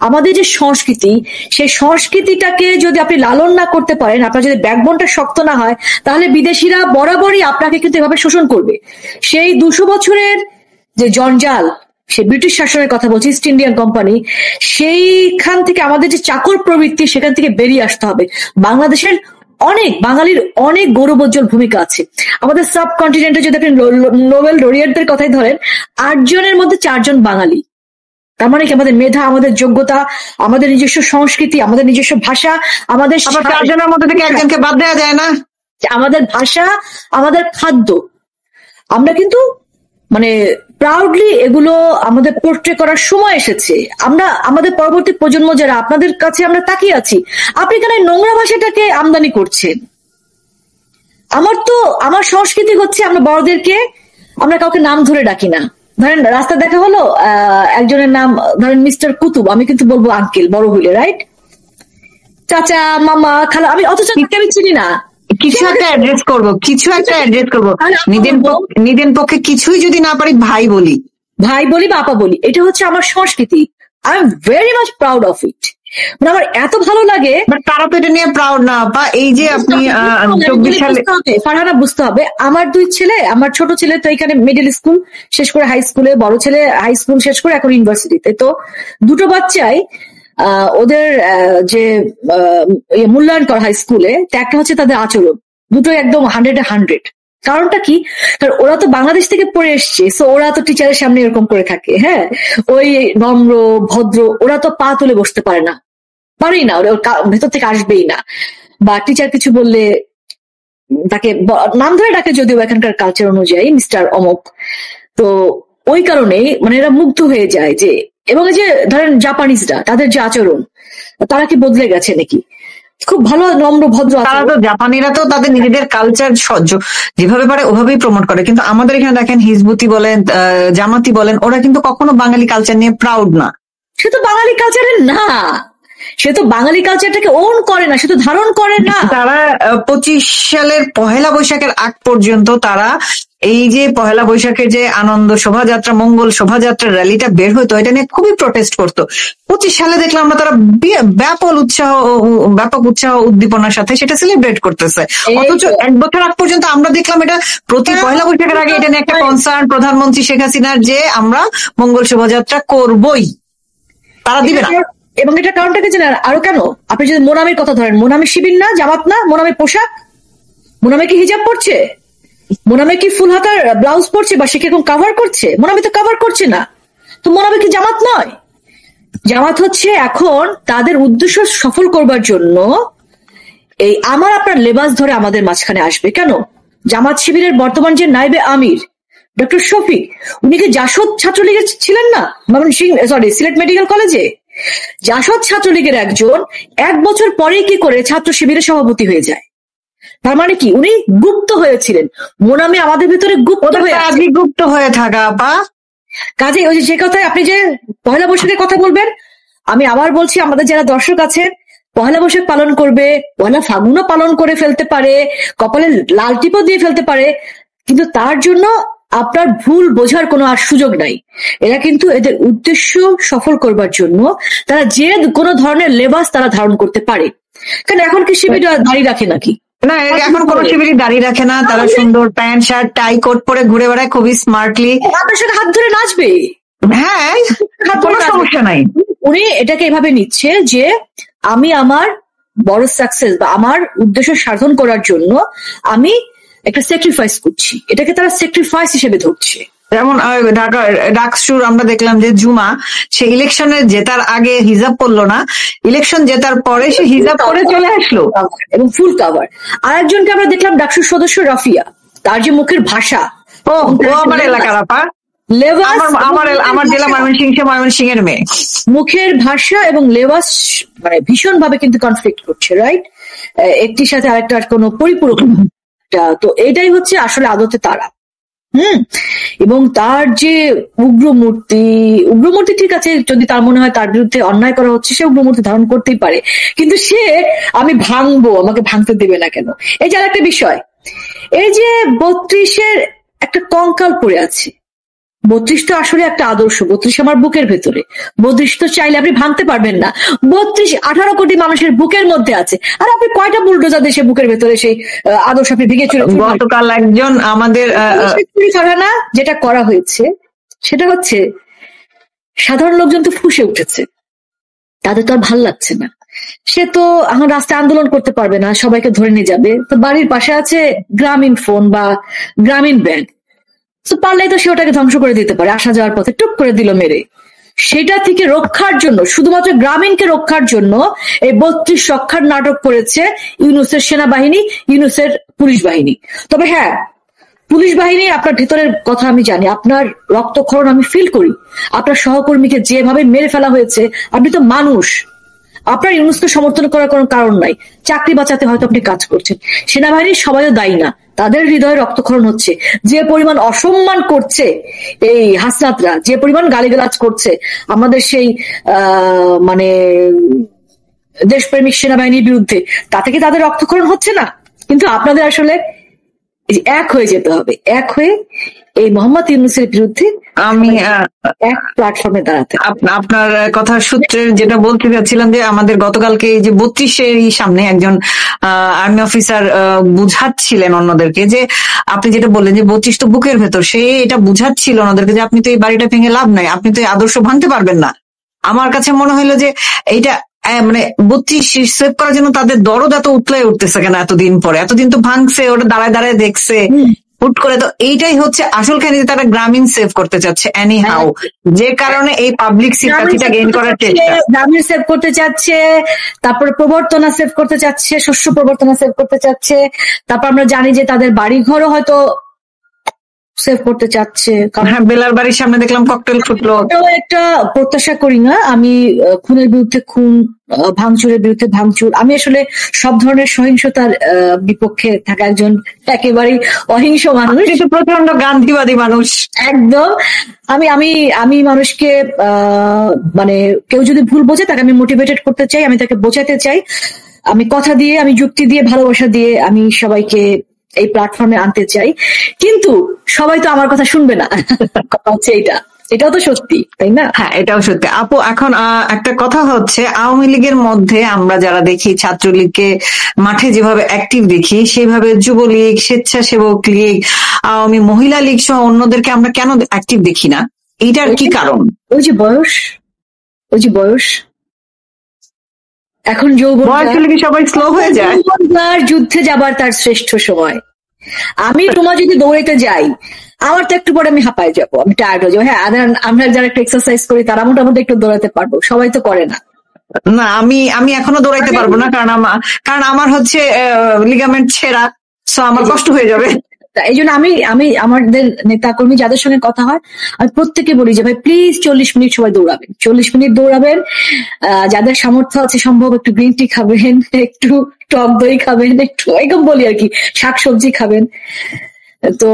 [SPEAKER 1] আমাদের যে সংস্কৃতি, সেই সংস্কৃতিটাকে যদি আপনি লালন না করতে পারেন, আপনার যদি ব্যাকবোনটা শক্ত না হয়, তাহলে বিদেশিরা বরাবরই আপনাকে কিন্তু এভাবে শোষণ করবে। সেই 200 বছরের যে জঞ্জাল, সে ব্রিটিশ শাসনের কথা বলছি, ইস্ট ইন্ডিয়ান কোম্পানি, সেইখান থেকে আমাদের যে চাকর প্রবৃত্তি, সেখান থেকে বেরিয়ে আসতে হবে। বাংলাদেশের বাঙালির অনেক গৌরবোজ্জ্বল ভূমিকা আছে। আমাদের সাবকন্টিনেন্টে যদি আপনি নোবেল লরিয়েটদের কথাই ধরেন, 8 জনের মধ্যে 4 জন বাঙালি। তার মানে কি আমাদের মেধা, আমাদের যোগ্যতা, আমাদের নিজস্ব সংস্কৃতি, আমাদের নিজস্ব ভাষা, আমাদের
[SPEAKER 2] 4 জনের মধ্যে থেকে একজনকে বাদ দেওয়া যায় না।
[SPEAKER 1] আমাদের ভাষা, আমাদের খাদ্য, আমরা কিন্তু মানে প্রাউডলি এগুলো আমাদের পোর্ট্রে করার সময় এসেছে। আমরা আমাদের পরবর্তী প্রজন্ম যারা, আপনাদের কাছে আমরা তাকিয়ে আছি। আপনি কেন নোংরা ভাষাটাকে আমদানি করছেন? আমার সংস্কৃতি হচ্ছে, আমরা বড়দেরকে আমরা কাউকে নাম ধরে ডাকি না। ধরেন রাস্তা দেখা হলো, একজনের নাম ধরেন মিস্টার কুতুব, আমি কিন্তু বলবো আঙ্কেল বড় হইলে, রাইট? চাচা, মামা, খালা, আমি অথচ আমি চিনি না।
[SPEAKER 2] কিছু একটা অ্যাড্রেস করবো, নিজের পক্ষে কিছুই যদি না পারি ভাই বলি
[SPEAKER 1] বা আপা বলি। এটা হচ্ছে আমার সংস্কৃতি। I am very much proud of it. মানে আমার এত ভালো লাগে।
[SPEAKER 2] তারা তো এটা নিয়ে প্রাউড না আপা। এই যে আপনি 24 সালে,
[SPEAKER 1] ফারহানা বুঝতে হবে, আমার 2 ছেলে, আমার ছোট ছেলে তো এখানে মিডল স্কুল শেষ করে হাই স্কুলে, বড় ছেলে হাই স্কুল শেষ করে এখন ইউনিভার্সিটিতে। তো দুটো বাচ্চাই ওদের যে মূল্যায়ন করা হাই স্কুলে, একটা হচ্ছে তাদের আচরণ, দুটোই একদম 100-100। কারণটা কি? কারণ ওরা তো বাংলাদেশ থেকে পড়ে এসছে, সো ওরা তো টিচারের সামনে এরকম করে থাকে, হ্যাঁ, ওই নম্র ভদ্র, ওরা তো পা তুলে বসতে পারেই না, ওর ভেতর থেকে আসবেই না। বা টিচার কিছু বললে তাকে নাম ধরে ডাকে, যদিও এখানকার কালচার অনুযায়ী মিস্টার অমক। তো ওই কারণেই মানে এরা মুগ্ধ হয়ে যায় যে, এবং এই যে ধরেন জাপানিজরা, তাদের যে আচরণ, তারা কি বদলে গেছে নাকি? খুব ভালো নম্র ভদ্র।
[SPEAKER 2] তারা তো জাপানিরা তো তাদের নিজেদের কালচার যেভাবে পারে ওভাবেই প্রমোট করে, কিন্তু আমাদের এখানে দেখেন হিজবুতি বলেন, জামাতি বলেন, ওরা কিন্তু কখনো বাঙালি কালচার নিয়ে প্রাউড না।
[SPEAKER 1] সে তো বাঙালি কালচারের না, সে তো বাঙালি কালচারটাকে ওন করে না, সে তো ধারণ করে না।
[SPEAKER 2] তারা 25 সালের পহেলা বৈশাখের আগ পর্যন্ত তারা এই যে পহেলা বৈশাখের যে আনন্দ শোভাযাত্রা, মঙ্গল শোভাযাত্রা, র্যালিটা বের হতো, এটা নিয়ে খুবই প্রোটেস্ট করতো। 25 সালে দেখলাম আমরা তারা ব্যাপক উৎসাহ উদ্দীপনার সাথে সেটা সেলিব্রেট করতেছে। অথচ 1 বছর আগ পর্যন্ত আমরা দেখলাম এটা প্রতি পহেলা বৈশাখের আগে এটা নিয়ে একটা কনসার্ন প্রধানমন্ত্রী শেখ হাসিনার, যে আমরা মঙ্গল শোভাযাত্রা করবই, তারা দিবে না।
[SPEAKER 1] এবং এটা কারণটাকে জানেন আরো কেন? আপনি যদি মোনামির কথা ধরেন, মোনামি শিবির না, জামাত না, মোনামি পোশাক, মোনামি কি হিজাব পড়ছে, মোনামি কি ফুল হাতার ব্লাউজ পড়ছে, বা সে কি এখন কাভার করছে? মোনামি তো কাভার করছে না, তো মোনামি কি জামাত নয়? জামাত হচ্ছে এখন তাদের উদ্দেশ্য সফল করবার জন্য এই আমার আপনার লেবাস ধরে আমাদের মাঝখানে আসবে। কেন? জামাত শিবিরের বর্তমান যে নাইবে আমির ডক্টর শফিক, উনি কি জাসদ ছাত্রলীগের ছিলেন না? সিলেট মেডিকেল কলেজে জাসদ ছাত্রলীগের একজন 1 বছর পরেই কি করে ছাত্র শিবিরের সভাপতি হয়ে যায়? তার মানে কি উনি গুপ্ত হয়েছিলেন। মোনামি আমাদের ভিতরে
[SPEAKER 2] গুপ্ত হয়ে থাকা আপা।
[SPEAKER 1] কাজে ওই যে কথায় আপনি যে পয়লা বৈশাখের কথা বলবেন, আমি আবার বলছি, আমাদের যারা দর্শক আছেন পহেলা বৈশাখ পালন করবে, পহেলা ফাগুনও পালন করে ফেলতে পারে, কপালে লাল টিপও দিয়ে ফেলতে পারে, কিন্তু তার জন্য আপনার ভুল বোঝার কোনো আর সুযোগ নাই। এরা কিন্তু এদের উদ্দেশ্য সফল করবার জন্য তারা যে কোনো ধরনের লেবাস তারা ধারণ করতে পারে। কারণ এখন কি শিবিরা দাঁড়িয়ে রাখে নাকি?
[SPEAKER 2] না, এখন কোনো শিবিরই দাঁড়িয়ে রাখে না, তারা সুন্দর প্যান্ট শার্ট টাই কোট পরে ঘুরে বেড়ায় খুবই স্মার্টলি,
[SPEAKER 1] আপনার সাথে হাত ধরে নাচবে।
[SPEAKER 2] হ্যাঁ, কোনো সমস্যা নাই।
[SPEAKER 1] উনি এটাকে এভাবে নিচ্ছে যে আমি আমার বড় সাকসেস বা আমার উদ্দেশ্য সাধন করার জন্য আমি একটা স্যাক্রিফাইস করছি, এটাকে তারা স্যাক্রিফাইস হিসেবে ধরছে।
[SPEAKER 2] যেমন ডাকসুর আমরা দেখলাম যে জুমা সে ইলেকশনে জেতার আগে হিজাব পরলো না, ইলেকশন জেতার পরে সে হিজাব পরে চলে আসলো
[SPEAKER 1] এবং ফুল কাভার। আর একজনকে আমরা দেখলাম ডাকসুর সদস্য রাফিয়া, তার যে মুখের ভাষা,
[SPEAKER 2] ও আমার এলাকার আপা, আমার জেলা ময়মনসিংহ এর মেয়ে,
[SPEAKER 1] মুখের ভাষা এবং লেবাস মানে ভীষণ ভাবে কিন্তু কনফ্লিক্ট করছে, রাইট? একটির সাথে আরেকটার কোনো পরিপূরক। তো এটাই হচ্ছে আসলে আদতে তারা। এবং তার যে উগ্রমূর্তি ঠিক আছে, যদি তার মনে হয় তার বিরুদ্ধে অন্যায় করা হচ্ছে সে উগ্রমূর্তি ধারণ করতেই পারে, কিন্তু সে আমি ভাঙবো, আমাকে ভাঙতে দেবে না কেন? এই যে আরেকটা বিষয়, এই যে 32-এর একটা কঙ্কাল পড়ে আছে, 32 তো আসলে একটা আদর্শ, 32 আমার বুকের ভেতরে, 32 তো চাইলে আপনি ভাঙতে পারবেন না। 18 কোটি মানুষের বুকের মধ্যে আছে, আর আপনি কয়টা বুলডোজার দেশে বুকের ভেতরে সেই আদর্শ আপনি ভেঙে চলে?
[SPEAKER 2] গতকাল একজন আমাদের
[SPEAKER 1] না, যেটা করা হয়েছে সেটা হচ্ছে সাধারণ লোকজন তো ফুঁসে উঠেছে, তাদের তো আর ভাল লাগছে না, সে তো এখন রাস্তায় আন্দোলন করতে পারবে না, সবাইকে ধরে নিয়ে যাবে, তো বাড়ির পাশে আছে গ্রামীণ ফোন বা গ্রামীণ ব্যাংক, তো পারলে তো সে ওটাকে ধ্বংস করে দিতে পারে, আসা যাওয়ার পথে টুক করে দিল মেরে। সেটা থেকে রক্ষার জন্য, শুধুমাত্র গ্রামীণকে রক্ষার জন্য এই 32 রক্ষার নাটক করেছে ইউনূসের সেনাবাহিনী, ইউনূসের পুলিশ বাহিনী। তবে হ্যাঁ, পুলিশ বাহিনী আপনার ভেতরের কথা আমি জানি, আপনার রক্তক্ষরণ আমি ফিল করি, আপনার সহকর্মীকে যেভাবে মেরে ফেলা হয়েছে, আপনি তো মানুষ, আপনার ইউনূসকে সমর্থন করার কোনো কারণ নাই, চাকরি বাঁচাতে হয়তো আপনি কাজ করছেন। সেনাবাহিনীর সবাইও দায়ী না, তাদের হৃদয়ে রক্তক্ষরণ হচ্ছে, যে পরিমাণ অসম্মান করছে এই হাসনাতরা, যে পরিমাণ গালিগালাজ করছে আমাদের সেই মানে দেশপ্রেমিক সেনাবাহিনীর বিরুদ্ধে, তাতে কি তাদের রক্তক্ষরণ হচ্ছে না? কিন্তু আপনাদের আসলে এক হয়ে যেতে হবে, এক হয়ে এই মোহাম্মদ ইউনূসের বিরুদ্ধে
[SPEAKER 2] আমি
[SPEAKER 1] এক প্ল্যাটফর্মে দাঁড়াতে।
[SPEAKER 2] আপনার কথার সূত্রে যেটা বলতে চাচ্ছিলাম যে আমাদের গতকালকে এই যে 32-এর সামনে একজন আর্মি অফিসার বুঝাচ্ছিলেন অন্যদেরকে, যে আপনি যেটা বললেন যে 32 তো বুকের ভেতর, সে এটা বুঝাচ্ছিল অন্যদেরকে যে আপনি তো এই বাড়িটা ভেঙে লাভ নাই, আপনি তো এই আদর্শ ভাঙতে পারবেন না। আমার কাছে মনে হইলো যে এইটা মানে 32 সেভ করার জন্য তাদের দরদ এত উতলাই উঠতেছে কেন এতদিন পরে? এতদিন তো ভাঙছে, ওটা দাঁড়ায় দাঁড়ায় দেখছে হুট করে, তো এইটাই হচ্ছে আসল কাহিনী, তারা গ্রামীণ সেভ করতে চাচ্ছে এনি হাউ, যে কারণে এই পাবলিক সিম্প্যাথিটা গেইন করার চেষ্টা।
[SPEAKER 1] গ্রামীণ সেভ করতে চাচ্ছে, তারপরে প্রবর্তনা সেভ করতে চাচ্ছে, শস্য প্রবর্তনা সেভ করতে চাচ্ছে, তারপর আমরা জানি যে তাদের বাড়িঘরও হয়তো সেভ করতে চাচ্ছে।
[SPEAKER 2] হ্যাঁ, বেলার বাড়ির সামনে দেখলাম ককটেল ফুটলো।
[SPEAKER 1] একটা প্রত্যাশা করি না আমি, খুনের বিরুদ্ধে খুন, ভাঙচুরের বিরুদ্ধে ভাঙচুর, আমি আসলে সব ধরনের সহিংসতার বিপক্ষে থাকা একজন একেবারেই অহিংস মানুষ,
[SPEAKER 2] কিন্তু প্রচন্ড গান্ধীবাদী মানুষ
[SPEAKER 1] একদম। আমি আমি আমি মানুষকে মানে কেউ যদি ভুল বোঝে তাকে আমি মোটিভেটেড করতে চাই, আমি তাকে বোঝাতে চাই, আমি কথা দিয়ে, আমি যুক্তি দিয়ে, ভালোবাসা দিয়ে আমি সবাইকে এই প্ল্যাটফর্মে আনতে চাই, কিন্তু সবাই তো আমার কথা শুনবে না, হচ্ছে এটাও তো সত্যি, তাই না?
[SPEAKER 2] হ্যাঁ, এটাও সত্যি আপু। এখন একটা কথা হচ্ছে, আওয়ামী লীগের মধ্যে আমরা যারা দেখি, ছাত্রলীগকে মাঠে যেভাবে অ্যাক্টিভ দেখি, সেভাবে যুবলীগ, স্বেচ্ছাসেবক লীগ, আওয়ামী মহিলা লীগ সহ অন্যদেরকে আমরা কেন অ্যাক্টিভ দেখি না? এইটার কি কারণ? ওই যে
[SPEAKER 1] বয়স এখন যৌবন,
[SPEAKER 2] সবাই স্লো হয়ে যায়,
[SPEAKER 1] যুদ্ধে যাবার তার শ্রেষ্ঠ সময়। আমি তোমার যদি দৌড়াইতে যাই, আমার তো একটু পরে আমি হাঁপায় যাবো, আমি টায়ার্ড হয়ে যাবো। হ্যাঁ, আমরা যারা একটু এক্সারসাইজ করি তারা মোটামুটি একটু দৌড়াতে পারবো, সবাই তো করে না।
[SPEAKER 2] না, আমি এখনো দৌড়াইতে পারবো না, কারণ আমার হচ্ছে লিগামেন্ট ছেঁড়া, সো আমার কষ্ট হয়ে যাবে।
[SPEAKER 1] এই জন্য আমি আমাদের নেতা কর্মী যাদের সঙ্গে কথা হয়, আমি প্রত্যেকে বলি যে ভাই প্লিজ 40 মিনিট সবাই দৌড়াবেন, 40 মিনিট দৌড়াবেন, যাদের সামর্থ্য আছে সম্ভব একটু গ্রিন টি খাবেন, একটু টক দই খাবেন, একটু এরকম বলি আর কি, শাকসবজি খাবেন, তো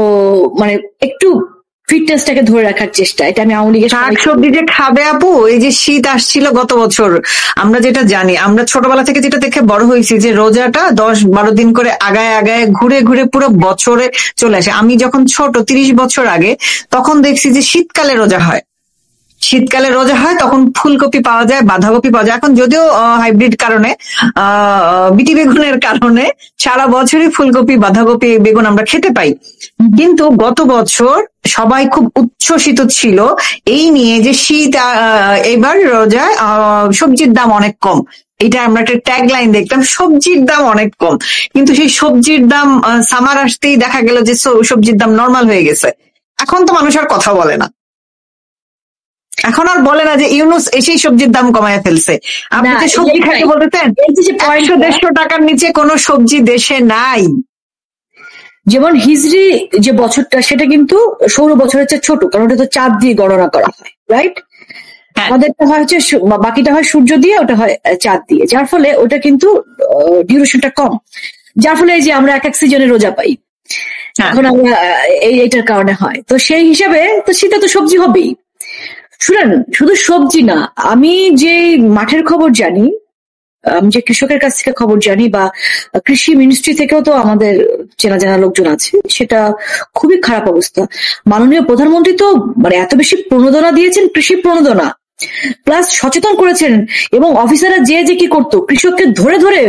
[SPEAKER 1] মানে একটু ফিটনেসটাকে ধরে রাখার চেষ্টা, এটা আমি আওয়ামী লীগের
[SPEAKER 2] শাকসবজি যে খাবে আপু, এই যে শীত আসছিল গত বছর, আমরা যেটা জানি, আমরা ছোটবেলা থেকে যেটা দেখে বড় হয়েছি যে রোজাটা 10-12 দিন করে আগায় আগায় ঘুরে ঘুরে পুরো বছরে চলে আসে। আমি যখন ছোট 30 বছর আগে, তখন দেখছি যে শীতকালে রোজা হয়, শীতকালে রোজা হয়, তখন ফুলকপি পাওয়া যায়, বাঁধাকপি পাওয়া যায়। এখন যদিও হাইব্রিড কারণে, বিটি বেগুনের কারণে সারা বছরই ফুলকপি, বাঁধাকপি, বেগুন আমরা খেতে পাই। কিন্তু গত বছর সবাই খুব উচ্ছ্বসিত ছিল এই নিয়ে যে শীত, এবার রোজায় সবজির দাম অনেক কম। এটা আমরা একটা ট্যাগ লাইন দেখতাম, সবজির দাম অনেক কম। কিন্তু সেই সবজির দাম সামার আসতেই দেখা গেল যে সবজির দাম নর্মাল হয়ে গেছে। এখন তো মানুষ আর কথা বলে না, এখন আর বলে না যে ইউনুস এসেই সবজির দাম কমায় ফেলছে। আপনি যে সবজি খাইতে বলতেছেন, 100-150 টাকার নিচে কোনো সবজি দেশে নাই।
[SPEAKER 1] যেমন হিজরি যে বছরটা, সেটা কিন্তু সৌর বছরের চেয়ে ছোট, কারণ ওটা তো চাঁদ দিয়ে গণনা করা হয়, রাইট? আমাদেরটা হয় হচ্ছে, বাকিটা হয় সূর্য দিয়ে, ওটা হয় চাঁদ দিয়ে, যার ফলে ওটা কিন্তু ডিউরেশনটা কম, যার ফলে এই যে আমরা এক সিজনে রোজা পাই, এখন আমরা এইটার কারণে হয়। তো সেই হিসাবে তো শীতে তো সবজি হবেই। শুনেন, শুধু সবজি না, আমি যে মাঠের খবর জানি, আমি যে কৃষকের কাছ থেকে খবর জানি, বা কৃষি মিনিস্ট্রি থেকেও তো আমাদের চেনা জানা লোকজন আছে, সেটা খুবই খারাপ অবস্থা। মাননীয় প্রধানমন্ত্রী তো মানে এত বেশি প্রণোদনা দিয়েছেন, কৃষি প্রণোদনা, প্লাস সচেতন করেছেন, এবং অফিসাররা যে কি করতো, কৃষককে ধরে ধরে